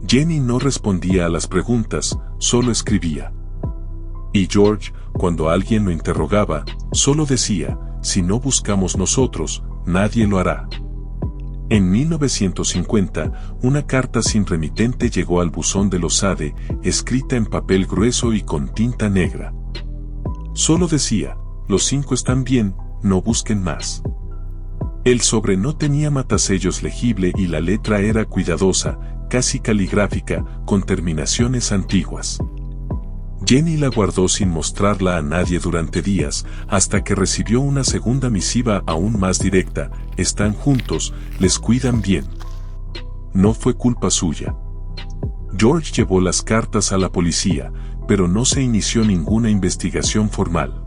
Jenny no respondía a las preguntas, solo escribía. Y George, cuando alguien lo interrogaba, solo decía, si no buscamos nosotros, nadie lo hará. En 1950, una carta sin remitente llegó al buzón de los Sade, escrita en papel grueso y con tinta negra. Solo decía, los 5 están bien, no busquen más. El sobre no tenía matasellos legible y la letra era cuidadosa, casi caligráfica, con terminaciones antiguas. Jenny la guardó sin mostrarla a nadie durante días, hasta que recibió una segunda misiva aún más directa: están juntos, les cuidan bien. No fue culpa suya. George llevó las cartas a la policía, pero no se inició ninguna investigación formal.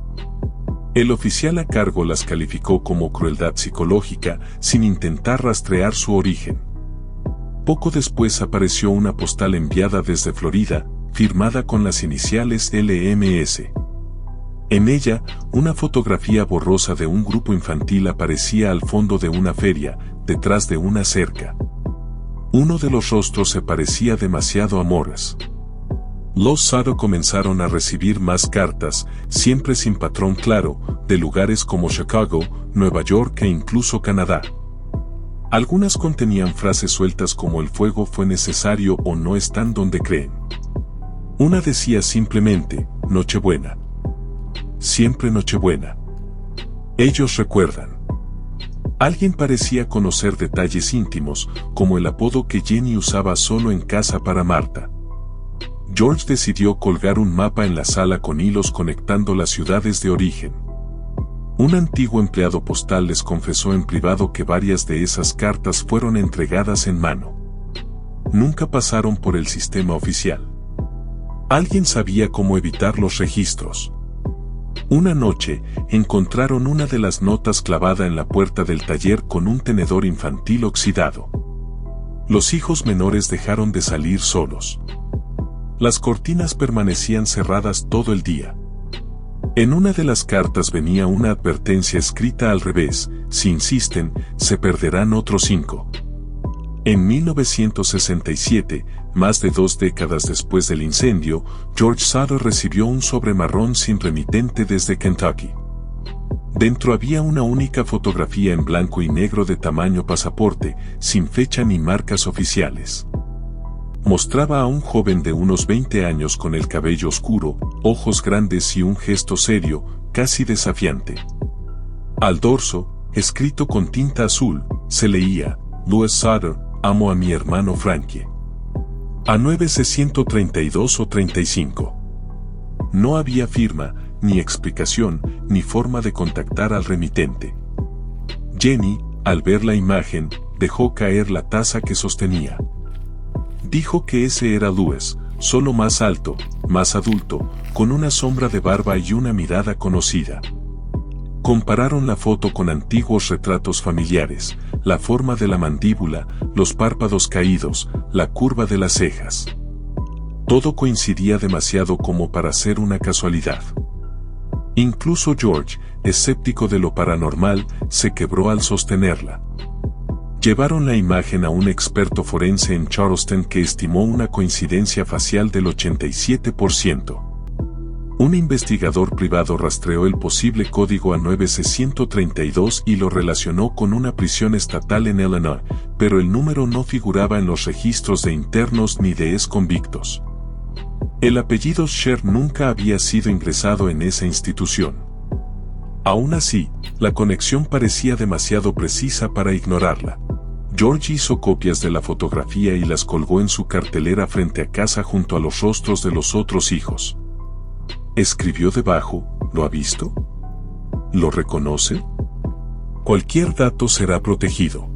El oficial a cargo las calificó como crueldad psicológica, sin intentar rastrear su origen. Poco después apareció una postal enviada desde Florida, firmada con las iniciales LMS. En ella, una fotografía borrosa de un grupo infantil aparecía al fondo de una feria, detrás de una cerca. Uno de los rostros se parecía demasiado a Morris. Los Sado comenzaron a recibir más cartas, siempre sin patrón claro, de lugares como Chicago, Nueva York e incluso Canadá. Algunas contenían frases sueltas como "el fuego fue necesario" o "no están donde creen". Una decía simplemente "Nochebuena. Siempre Nochebuena. Ellos recuerdan". Alguien parecía conocer detalles íntimos, como el apodo que Jenny usaba solo en casa para Marta. George decidió colgar un mapa en la sala con hilos conectando las ciudades de origen. Un antiguo empleado postal les confesó en privado que varias de esas cartas fueron entregadas en mano. Nunca pasaron por el sistema oficial. Alguien sabía cómo evitar los registros. Una noche, encontraron una de las notas clavada en la puerta del taller con un tenedor infantil oxidado. Los hijos menores dejaron de salir solos. Las cortinas permanecían cerradas todo el día. En una de las cartas venía una advertencia escrita al revés: si insisten, se perderán otros 5. En 1967, más de 2 décadas después del incendio, George Sado recibió un sobre marrón sin remitente desde Kentucky. Dentro había una única fotografía en blanco y negro de tamaño pasaporte, sin fecha ni marcas oficiales. Mostraba a un joven de unos 20 años con el cabello oscuro, ojos grandes y un gesto serio, casi desafiante. Al dorso, escrito con tinta azul, se leía: Louis Sutter, amo a mi hermano Frankie. A 9C-132 o 35. No había firma, ni explicación, ni forma de contactar al remitente. Jenny, al ver la imagen, dejó caer la taza que sostenía. Dijo que ese era Louis, solo más alto, más adulto, con una sombra de barba y una mirada conocida. Compararon la foto con antiguos retratos familiares: la forma de la mandíbula, los párpados caídos, la curva de las cejas. Todo coincidía demasiado como para ser una casualidad. Incluso George, escéptico de lo paranormal, se quebró al sostenerla. Llevaron la imagen a un experto forense en Charleston que estimó una coincidencia facial del 87%. Un investigador privado rastreó el posible código a 9C-132 y lo relacionó con una prisión estatal en Illinois, pero el número no figuraba en los registros de internos ni de exconvictos. El apellido Sher nunca había sido ingresado en esa institución. Aún así, la conexión parecía demasiado precisa para ignorarla. George hizo copias de la fotografía y las colgó en su cartelera frente a casa junto a los rostros de los otros hijos. Escribió debajo: ¿lo ha visto? ¿Lo reconoce? Cualquier dato será protegido.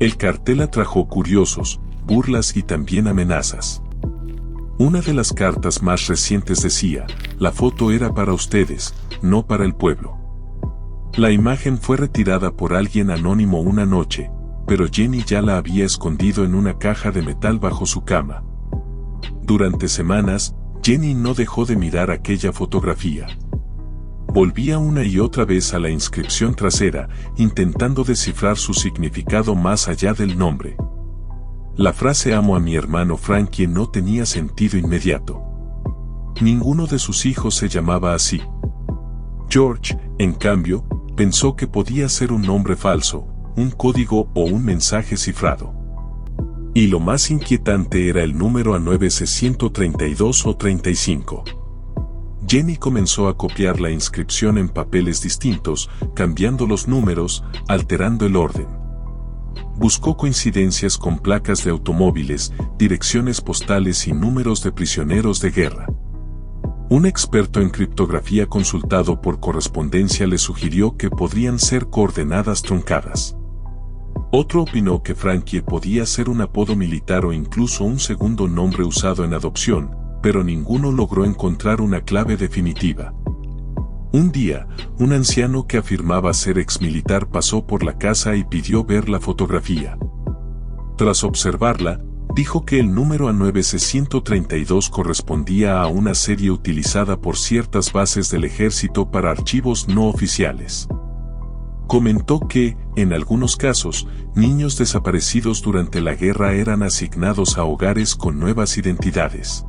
El cartel atrajo curiosos, burlas y también amenazas. Una de las cartas más recientes decía: la foto era para ustedes, no para el pueblo. La imagen fue retirada por alguien anónimo una noche, pero Jenny ya la había escondido en una caja de metal bajo su cama. Durante semanas, Jenny no dejó de mirar aquella fotografía. Volvía una y otra vez a la inscripción trasera, intentando descifrar su significado más allá del nombre. La frase "amo a mi hermano Frankie" no tenía sentido inmediato. Ninguno de sus hijos se llamaba así. George, en cambio, pensó que podía ser un nombre falso, un código o un mensaje cifrado. Y lo más inquietante era el número a 9C-132 o 35. Jenny comenzó a copiar la inscripción en papeles distintos, cambiando los números, alterando el orden. Buscó coincidencias con placas de automóviles, direcciones postales y números de prisioneros de guerra. Un experto en criptografía consultado por correspondencia le sugirió que podrían ser coordenadas truncadas. Otro opinó que Frankie podía ser un apodo militar o incluso un segundo nombre usado en adopción, pero ninguno logró encontrar una clave definitiva. Un día, un anciano que afirmaba ser exmilitar pasó por la casa y pidió ver la fotografía. Tras observarla, dijo que el número A9C132 correspondía a una serie utilizada por ciertas bases del ejército para archivos no oficiales. Comentó que, en algunos casos, niños desaparecidos durante la guerra eran asignados a hogares con nuevas identidades.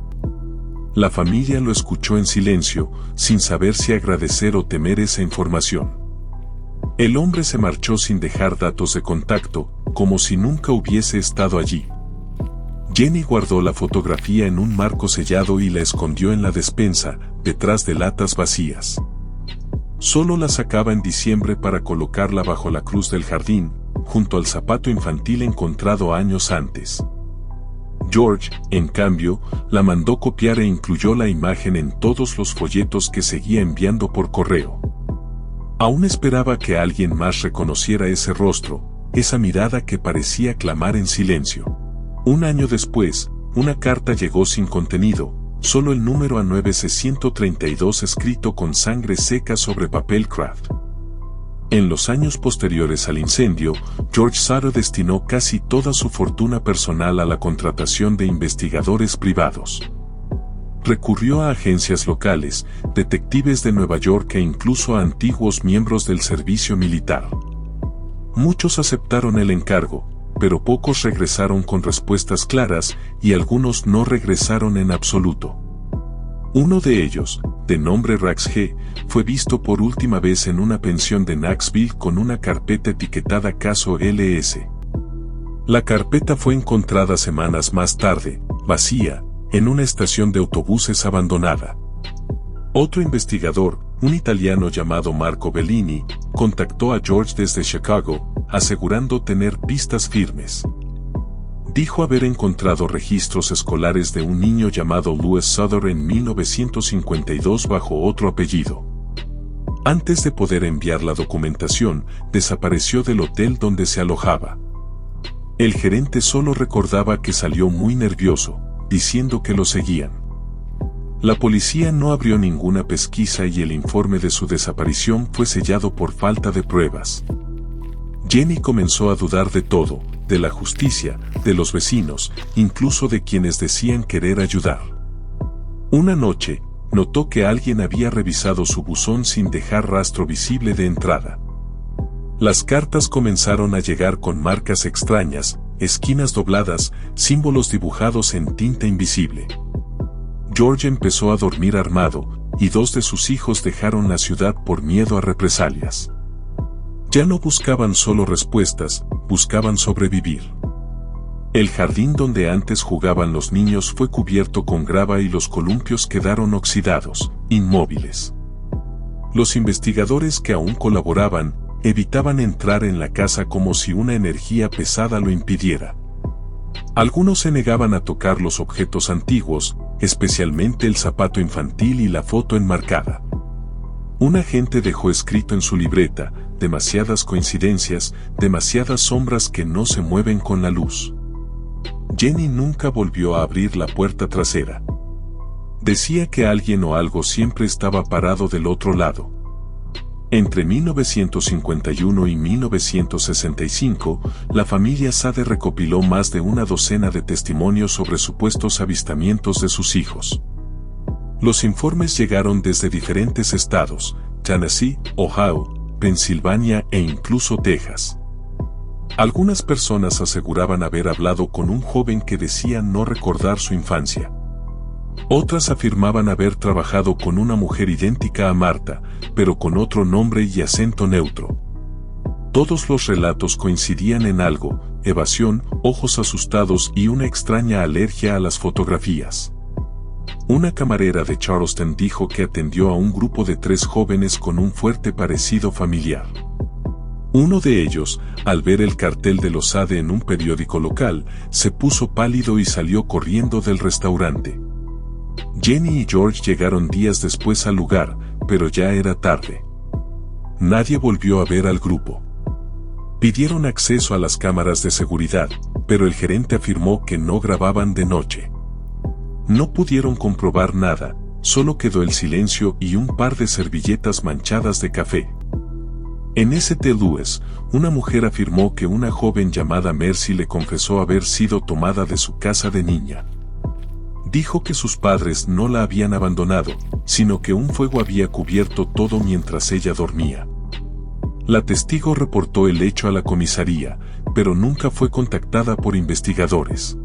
La familia lo escuchó en silencio, sin saber si agradecer o temer esa información. El hombre se marchó sin dejar datos de contacto, como si nunca hubiese estado allí. Jenny guardó la fotografía en un marco sellado y la escondió en la despensa, detrás de latas vacías. Solo la sacaba en diciembre para colocarla bajo la cruz del jardín, junto al zapato infantil encontrado años antes. George, en cambio, la mandó copiar e incluyó la imagen en todos los folletos que seguía enviando por correo. Aún esperaba que alguien más reconociera ese rostro, esa mirada que parecía clamar en silencio. Un año después, una carta llegó sin contenido, solo el número A9C132 escrito con sangre seca sobre papel craft. En los años posteriores al incendio, George Sutter destinó casi toda su fortuna personal a la contratación de investigadores privados. Recurrió a agencias locales, detectives de Nueva York e incluso a antiguos miembros del servicio militar. Muchos aceptaron el encargo, pero pocos regresaron con respuestas claras y algunos no regresaron en absoluto. Uno de ellos, de nombre Rax G., fue visto por última vez en una pensión de Knoxville con una carpeta etiquetada Caso LS. La carpeta fue encontrada semanas más tarde, vacía, en una estación de autobuses abandonada. Otro investigador, un italiano llamado Marco Bellini, contactó a George desde Chicago, asegurando tener pistas firmes. Dijo haber encontrado registros escolares de un niño llamado Louis Sutter en 1952 bajo otro apellido. Antes de poder enviar la documentación, desapareció del hotel donde se alojaba. El gerente solo recordaba que salió muy nervioso, diciendo que lo seguían. La policía no abrió ninguna pesquisa y el informe de su desaparición fue sellado por falta de pruebas. Jenny comenzó a dudar de todo, de la justicia, de los vecinos, incluso de quienes decían querer ayudar. Una noche, notó que alguien había revisado su buzón sin dejar rastro visible de entrada. Las cartas comenzaron a llegar con marcas extrañas, esquinas dobladas, símbolos dibujados en tinta invisible. George empezó a dormir armado, y 2 de sus hijos dejaron la ciudad por miedo a represalias. Ya no buscaban solo respuestas, buscaban sobrevivir. El jardín donde antes jugaban los niños fue cubierto con grava y los columpios quedaron oxidados, inmóviles. Los investigadores que aún colaboraban, evitaban entrar en la casa como si una energía pesada lo impidiera. Algunos se negaban a tocar los objetos antiguos, especialmente el zapato infantil y la foto enmarcada. Un agente dejó escrito en su libreta, demasiadas coincidencias, demasiadas sombras que no se mueven con la luz. Jenny nunca volvió a abrir la puerta trasera. Decía que alguien o algo siempre estaba parado del otro lado. Entre 1951 y 1965, la familia Sade recopiló más de una docena de testimonios sobre supuestos avistamientos de sus hijos. Los informes llegaron desde diferentes estados, Tennessee, Ohio, Pensilvania e incluso Texas. Algunas personas aseguraban haber hablado con un joven que decía no recordar su infancia. Otras afirmaban haber trabajado con una mujer idéntica a Marta, pero con otro nombre y acento neutro. Todos los relatos coincidían en algo: evasión, ojos asustados y una extraña alergia a las fotografías. Una camarera de Charleston dijo que atendió a un grupo de 3 jóvenes con un fuerte parecido familiar. Uno de ellos, al ver el cartel de los Sade en un periódico local, se puso pálido y salió corriendo del restaurante. Jenny y George llegaron días después al lugar, pero ya era tarde. Nadie volvió a ver al grupo. Pidieron acceso a las cámaras de seguridad, pero el gerente afirmó que no grababan de noche. No pudieron comprobar nada, solo quedó el silencio y un par de servilletas manchadas de café. En St. Louis, una mujer afirmó que una joven llamada Mercy le confesó haber sido tomada de su casa de niña. Dijo que sus padres no la habían abandonado, sino que un fuego había cubierto todo mientras ella dormía. La testigo reportó el hecho a la comisaría, pero nunca fue contactada por investigadores.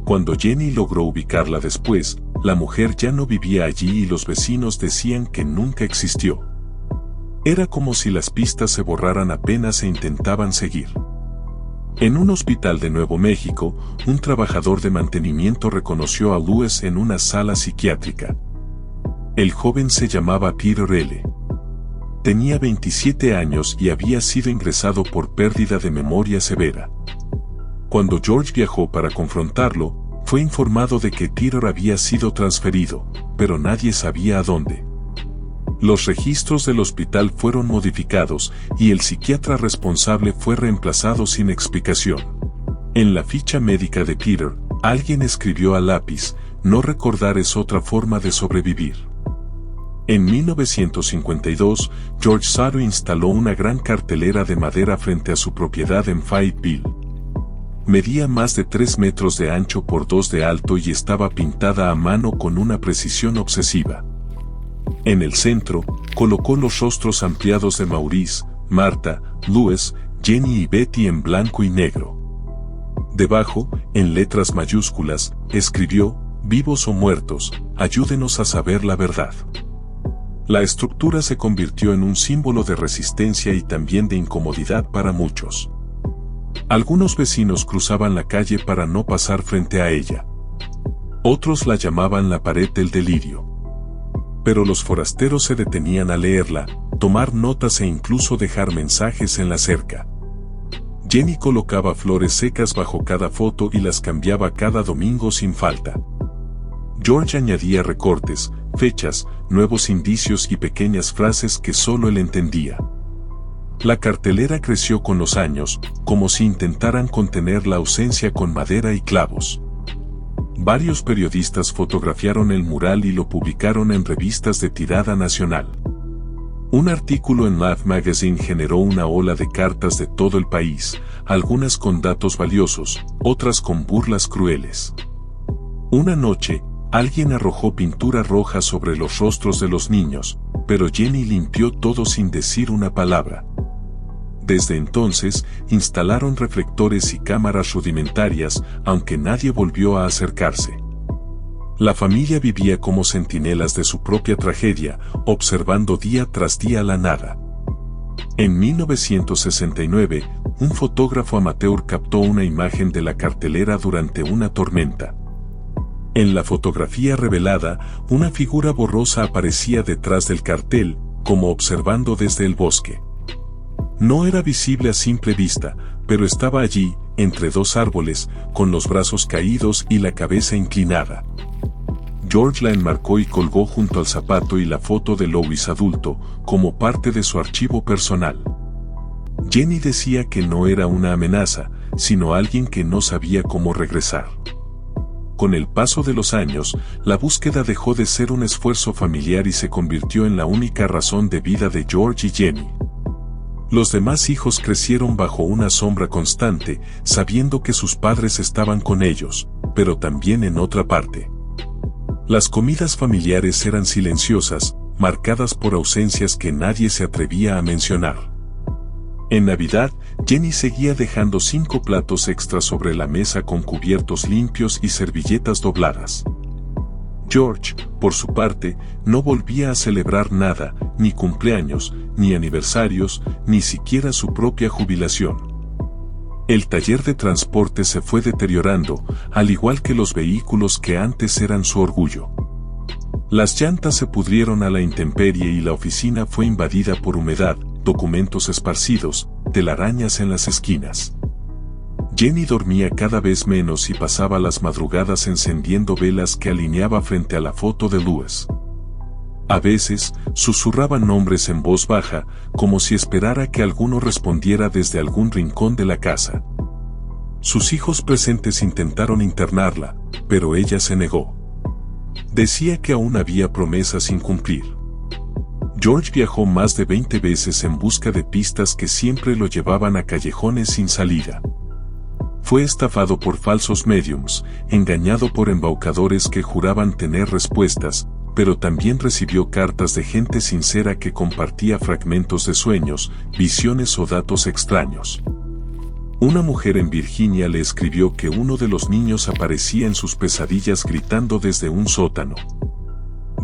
Cuando Jenny logró ubicarla después, la mujer ya no vivía allí y los vecinos decían que nunca existió. Era como si las pistas se borraran apenas se intentaban seguir. En un hospital de Nuevo México, un trabajador de mantenimiento reconoció a Lewis en una sala psiquiátrica. El joven se llamaba Peter L. Tenía 27 años y había sido ingresado por pérdida de memoria severa. Cuando George viajó para confrontarlo, fue informado de que Peter había sido transferido, pero nadie sabía a dónde. Los registros del hospital fueron modificados y el psiquiatra responsable fue reemplazado sin explicación. En la ficha médica de Peter, alguien escribió a lápiz: "No recordar es otra forma de sobrevivir". En 1952, George Sado instaló una gran cartelera de madera frente a su propiedad en Fayetteville. Medía más de 3 metros de ancho por 2 de alto y estaba pintada a mano con una precisión obsesiva. En el centro, colocó los rostros ampliados de Maurice, Martha, Lewis, Jenny y Betty en blanco y negro. Debajo, en letras mayúsculas, escribió: "Vivos o muertos, ayúdenos a saber la verdad". La estructura se convirtió en un símbolo de resistencia y también de incomodidad para muchos. Algunos vecinos cruzaban la calle para no pasar frente a ella. Otros la llamaban la pared del delirio. Pero los forasteros se detenían a leerla, tomar notas e incluso dejar mensajes en la cerca. Jenny colocaba flores secas bajo cada foto y las cambiaba cada domingo sin falta. George añadía recortes, fechas, nuevos indicios y pequeñas frases que solo él entendía. La cartelera creció con los años, como si intentaran contener la ausencia con madera y clavos. Varios periodistas fotografiaron el mural y lo publicaron en revistas de tirada nacional. Un artículo en Life Magazine generó una ola de cartas de todo el país, algunas con datos valiosos, otras con burlas crueles. Una noche, alguien arrojó pintura roja sobre los rostros de los niños, pero Jenny limpió todo sin decir una palabra. Desde entonces, instalaron reflectores y cámaras rudimentarias, aunque nadie volvió a acercarse. La familia vivía como centinelas de su propia tragedia, observando día tras día la nada. En 1969, un fotógrafo amateur captó una imagen de la cartelera durante una tormenta. En la fotografía revelada, una figura borrosa aparecía detrás del cartel, como observando desde el bosque. No era visible a simple vista, pero estaba allí, entre 2 árboles, con los brazos caídos y la cabeza inclinada. George la enmarcó y colgó junto al zapato y la foto de Louis adulto, como parte de su archivo personal. Jenny decía que no era una amenaza, sino alguien que no sabía cómo regresar. Con el paso de los años, la búsqueda dejó de ser un esfuerzo familiar y se convirtió en la única razón de vida de George y Jenny. Los demás hijos crecieron bajo una sombra constante, sabiendo que sus padres estaban con ellos, pero también en otra parte. Las comidas familiares eran silenciosas, marcadas por ausencias que nadie se atrevía a mencionar. En Navidad, Jenny seguía dejando 5 platos extras sobre la mesa con cubiertos limpios y servilletas dobladas. George, por su parte, no volvía a celebrar nada, ni cumpleaños, ni aniversarios, ni siquiera su propia jubilación. El taller de transporte se fue deteriorando, al igual que los vehículos que antes eran su orgullo. Las llantas se pudrieron a la intemperie y la oficina fue invadida por humedad, documentos esparcidos, telarañas en las esquinas. Jenny dormía cada vez menos y pasaba las madrugadas encendiendo velas que alineaba frente a la foto de Louis. A veces, susurraba nombres en voz baja, como si esperara que alguno respondiera desde algún rincón de la casa. Sus hijos presentes intentaron internarla, pero ella se negó. Decía que aún había promesas sin cumplir. George viajó más de 20 veces en busca de pistas que siempre lo llevaban a callejones sin salida. Fue estafado por falsos mediums, engañado por embaucadores que juraban tener respuestas, pero también recibió cartas de gente sincera que compartía fragmentos de sueños, visiones o datos extraños. Una mujer en Virginia le escribió que uno de los niños aparecía en sus pesadillas gritando desde un sótano.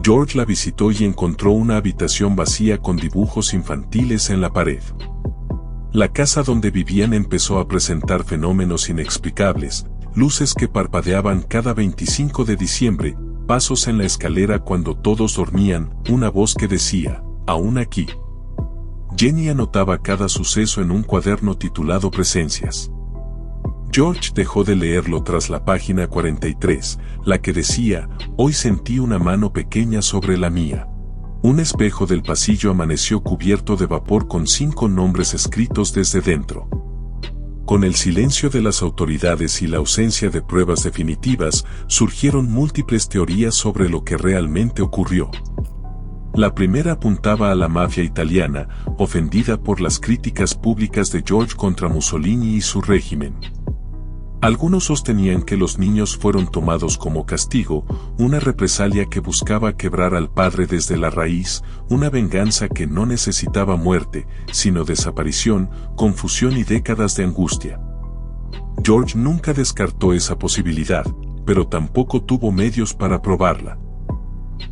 George la visitó y encontró una habitación vacía con dibujos infantiles en la pared. La casa donde vivían empezó a presentar fenómenos inexplicables, luces que parpadeaban cada 25 de diciembre, pasos en la escalera cuando todos dormían, una voz que decía, «Aún aquí». Jenny anotaba cada suceso en un cuaderno titulado Presencias. George dejó de leerlo tras la página 43, la que decía, «Hoy sentí una mano pequeña sobre la mía». Un espejo del pasillo amaneció cubierto de vapor con 5 nombres escritos desde dentro. Con el silencio de las autoridades y la ausencia de pruebas definitivas, surgieron múltiples teorías sobre lo que realmente ocurrió. La primera apuntaba a la mafia italiana, ofendida por las críticas públicas de George contra Mussolini y su régimen. Algunos sostenían que los niños fueron tomados como castigo, una represalia que buscaba quebrar al padre desde la raíz, una venganza que no necesitaba muerte, sino desaparición, confusión y décadas de angustia. George nunca descartó esa posibilidad, pero tampoco tuvo medios para probarla.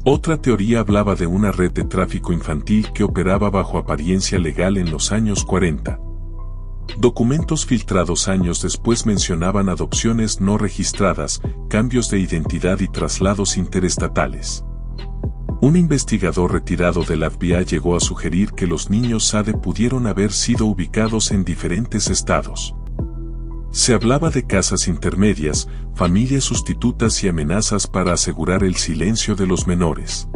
Otra teoría hablaba de una red de tráfico infantil que operaba bajo apariencia legal en los años 40. Documentos filtrados años después mencionaban adopciones no registradas, cambios de identidad y traslados interestatales. Un investigador retirado del FBI llegó a sugerir que los niños Sade pudieron haber sido ubicados en diferentes estados. Se hablaba de casas intermedias, familias sustitutas y amenazas para asegurar el silencio de los menores.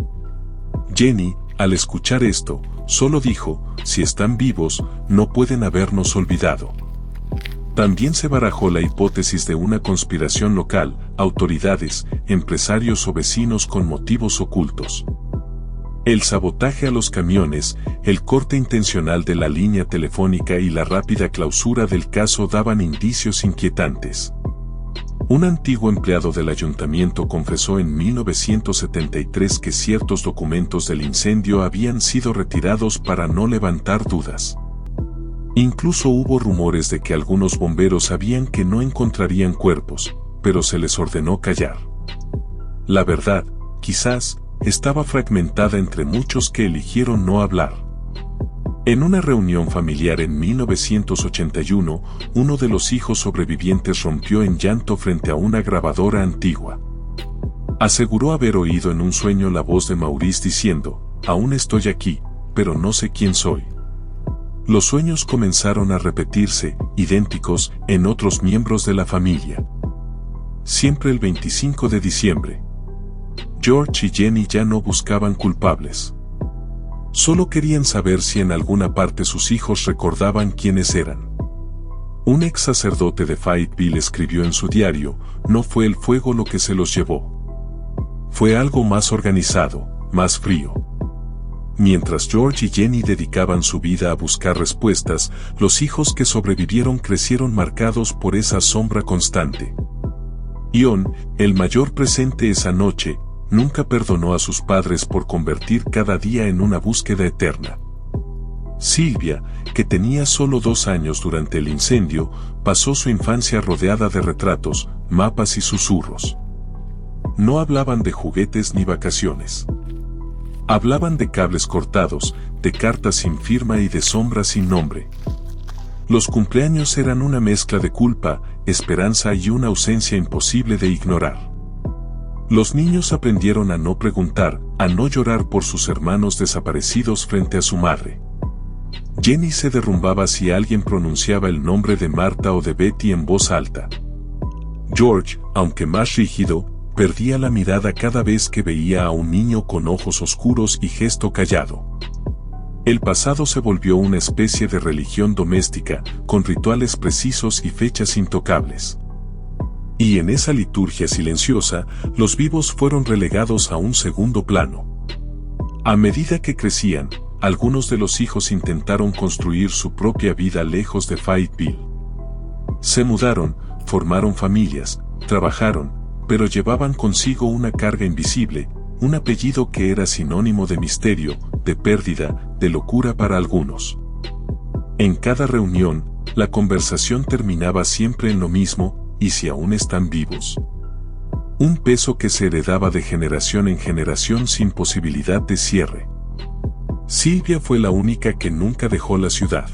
Jenny, al escuchar esto, solo dijo, si están vivos, no pueden habernos olvidado. También se barajó la hipótesis de una conspiración local, autoridades, empresarios o vecinos con motivos ocultos. El sabotaje a los camiones, el corte intencional de la línea telefónica y la rápida clausura del caso daban indicios inquietantes. Un antiguo empleado del ayuntamiento confesó en 1973 que ciertos documentos del incendio habían sido retirados para no levantar dudas. Incluso hubo rumores de que algunos bomberos sabían que no encontrarían cuerpos, pero se les ordenó callar. La verdad, quizás, estaba fragmentada entre muchos que eligieron no hablar. En una reunión familiar en 1981, uno de los hijos sobrevivientes rompió en llanto frente a una grabadora antigua. Aseguró haber oído en un sueño la voz de Maurice diciendo, «Aún estoy aquí, pero no sé quién soy». Los sueños comenzaron a repetirse, idénticos, en otros miembros de la familia. Siempre el 25 de diciembre. George y Jenny ya no buscaban culpables. Solo querían saber si en alguna parte sus hijos recordaban quiénes eran. Un ex sacerdote de Fayetteville escribió en su diario, no fue el fuego lo que se los llevó. Fue algo más organizado, más frío. Mientras George y Jenny dedicaban su vida a buscar respuestas, los hijos que sobrevivieron crecieron marcados por esa sombra constante. Ion, el mayor presente esa noche, nunca perdonó a sus padres por convertir cada día en una búsqueda eterna. Silvia, que tenía solo 2 años durante el incendio, pasó su infancia rodeada de retratos, mapas y susurros. No hablaban de juguetes ni vacaciones. Hablaban de cables cortados, de cartas sin firma y de sombras sin nombre. Los cumpleaños eran una mezcla de culpa, esperanza y una ausencia imposible de ignorar. Los niños aprendieron a no preguntar, a no llorar por sus hermanos desaparecidos frente a su madre. Jenny se derrumbaba si alguien pronunciaba el nombre de Marta o de Betty en voz alta. George, aunque más rígido, perdía la mirada cada vez que veía a un niño con ojos oscuros y gesto callado. El pasado se volvió una especie de religión doméstica, con rituales precisos y fechas intocables. Y en esa liturgia silenciosa, los vivos fueron relegados a un segundo plano. A medida que crecían, algunos de los hijos intentaron construir su propia vida lejos de Fayetteville. Se mudaron, formaron familias, trabajaron, pero llevaban consigo una carga invisible, un apellido que era sinónimo de misterio, de pérdida, de locura para algunos. En cada reunión, la conversación terminaba siempre en lo mismo, ¿y si aún están vivos? Un peso que se heredaba de generación en generación sin posibilidad de cierre. Silvia fue la única que nunca dejó la ciudad.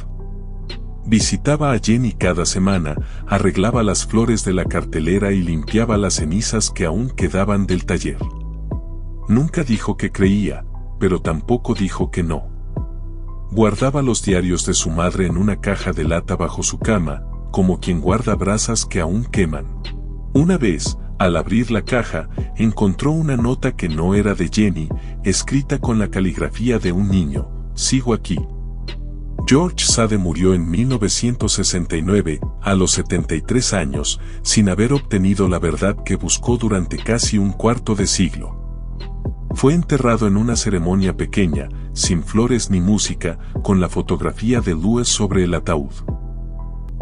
Visitaba a Jenny cada semana, arreglaba las flores de la cartelera y limpiaba las cenizas que aún quedaban del taller. Nunca dijo que creía, pero tampoco dijo que no. Guardaba los diarios de su madre en una caja de lata bajo su cama, como quien guarda brasas que aún queman. Una vez, al abrir la caja, encontró una nota que no era de Jenny, escrita con la caligrafía de un niño: sigo aquí. George Sade murió en 1969, a los 73 años, sin haber obtenido la verdad que buscó durante casi un cuarto de siglo. Fue enterrado en una ceremonia pequeña, sin flores ni música, con la fotografía de Lewis sobre el ataúd.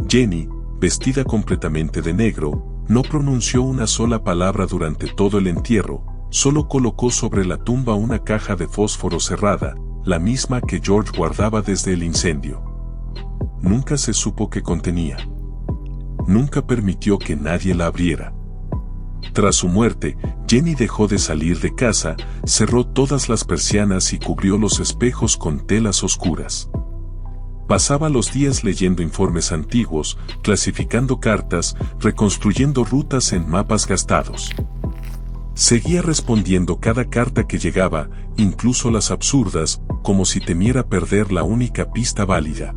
Jenny, vestida completamente de negro, no pronunció una sola palabra durante todo el entierro, solo colocó sobre la tumba una caja de fósforo cerrada, la misma que George guardaba desde el incendio. Nunca se supo qué contenía. Nunca permitió que nadie la abriera. Tras su muerte, Jenny dejó de salir de casa, cerró todas las persianas y cubrió los espejos con telas oscuras. Pasaba los días leyendo informes antiguos, clasificando cartas, reconstruyendo rutas en mapas gastados. Seguía respondiendo cada carta que llegaba, incluso las absurdas, como si temiera perder la única pista válida.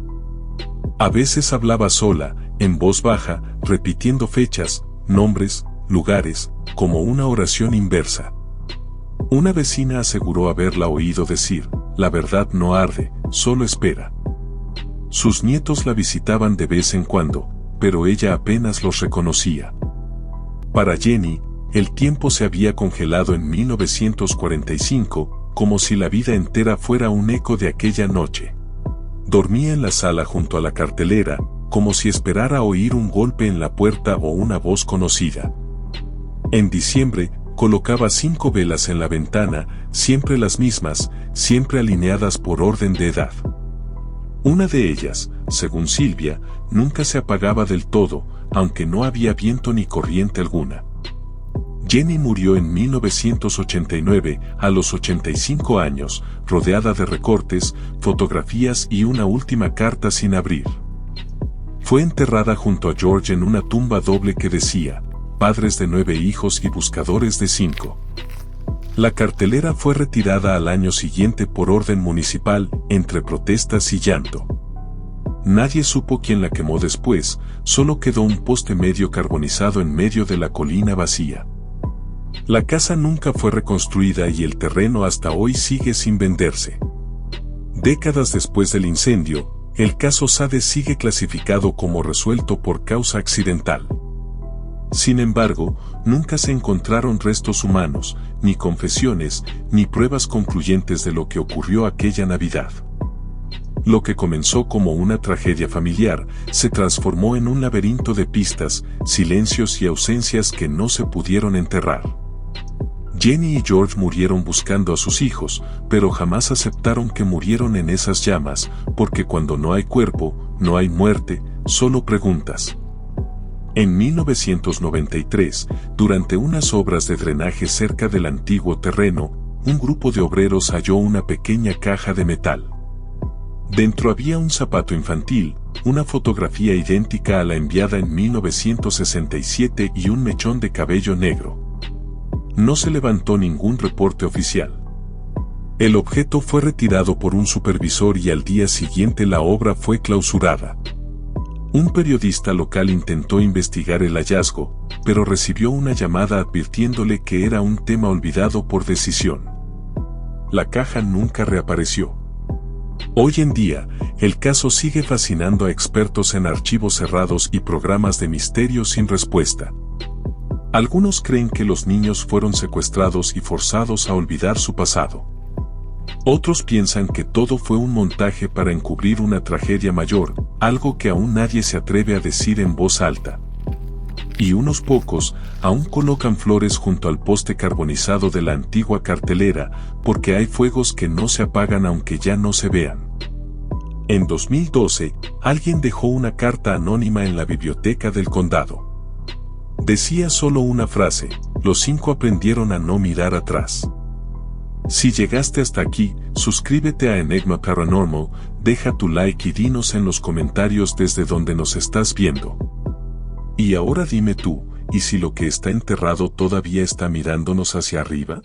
A veces hablaba sola, en voz baja, repitiendo fechas, nombres, lugares, como una oración inversa. Una vecina aseguró haberla oído decir: la verdad no arde, solo espera. Sus nietos la visitaban de vez en cuando, pero ella apenas los reconocía. Para Jenny, el tiempo se había congelado en 1945, como si la vida entera fuera un eco de aquella noche. Dormía en la sala junto a la cartelera, como si esperara oír un golpe en la puerta o una voz conocida. En diciembre, colocaba 5 velas en la ventana, siempre las mismas, siempre alineadas por orden de edad. Una de ellas, según Silvia, nunca se apagaba del todo, aunque no había viento ni corriente alguna. Jenny murió en 1989, a los 85 años, rodeada de recortes, fotografías y una última carta sin abrir. Fue enterrada junto a George en una tumba doble que decía: padres de 9 hijos y buscadores de 5. La cartelera fue retirada al año siguiente por orden municipal, entre protestas y llanto. Nadie supo quién la quemó después, solo quedó un poste medio carbonizado en medio de la colina vacía. La casa nunca fue reconstruida y el terreno hasta hoy sigue sin venderse. Décadas después del incendio, el caso Sade sigue clasificado como resuelto por causa accidental. Sin embargo, nunca se encontraron restos humanos, ni confesiones, ni pruebas concluyentes de lo que ocurrió aquella Navidad. Lo que comenzó como una tragedia familiar, se transformó en un laberinto de pistas, silencios y ausencias que no se pudieron enterrar. Jenny y George murieron buscando a sus hijos, pero jamás aceptaron que murieron en esas llamas, porque cuando no hay cuerpo, no hay muerte, solo preguntas. En 1993, durante unas obras de drenaje cerca del antiguo terreno, un grupo de obreros halló una pequeña caja de metal. Dentro había un zapato infantil, una fotografía idéntica a la enviada en 1967 y un mechón de cabello negro. No se levantó ningún reporte oficial. El objeto fue retirado por un supervisor y al día siguiente la obra fue clausurada. Un periodista local intentó investigar el hallazgo, pero recibió una llamada advirtiéndole que era un tema olvidado por decisión. La caja nunca reapareció. Hoy en día, el caso sigue fascinando a expertos en archivos cerrados y programas de misterio sin respuesta. Algunos creen que los niños fueron secuestrados y forzados a olvidar su pasado. Otros piensan que todo fue un montaje para encubrir una tragedia mayor, algo que aún nadie se atreve a decir en voz alta. Y unos pocos aún colocan flores junto al poste carbonizado de la antigua cartelera, porque hay fuegos que no se apagan aunque ya no se vean. En 2012, alguien dejó una carta anónima en la biblioteca del condado. Decía solo una frase: los 5 aprendieron a no mirar atrás. Si llegaste hasta aquí, suscríbete a Enigma Paranormal, deja tu like y dinos en los comentarios desde donde nos estás viendo. Y ahora dime tú, ¿y si lo que está enterrado todavía está mirándonos hacia arriba?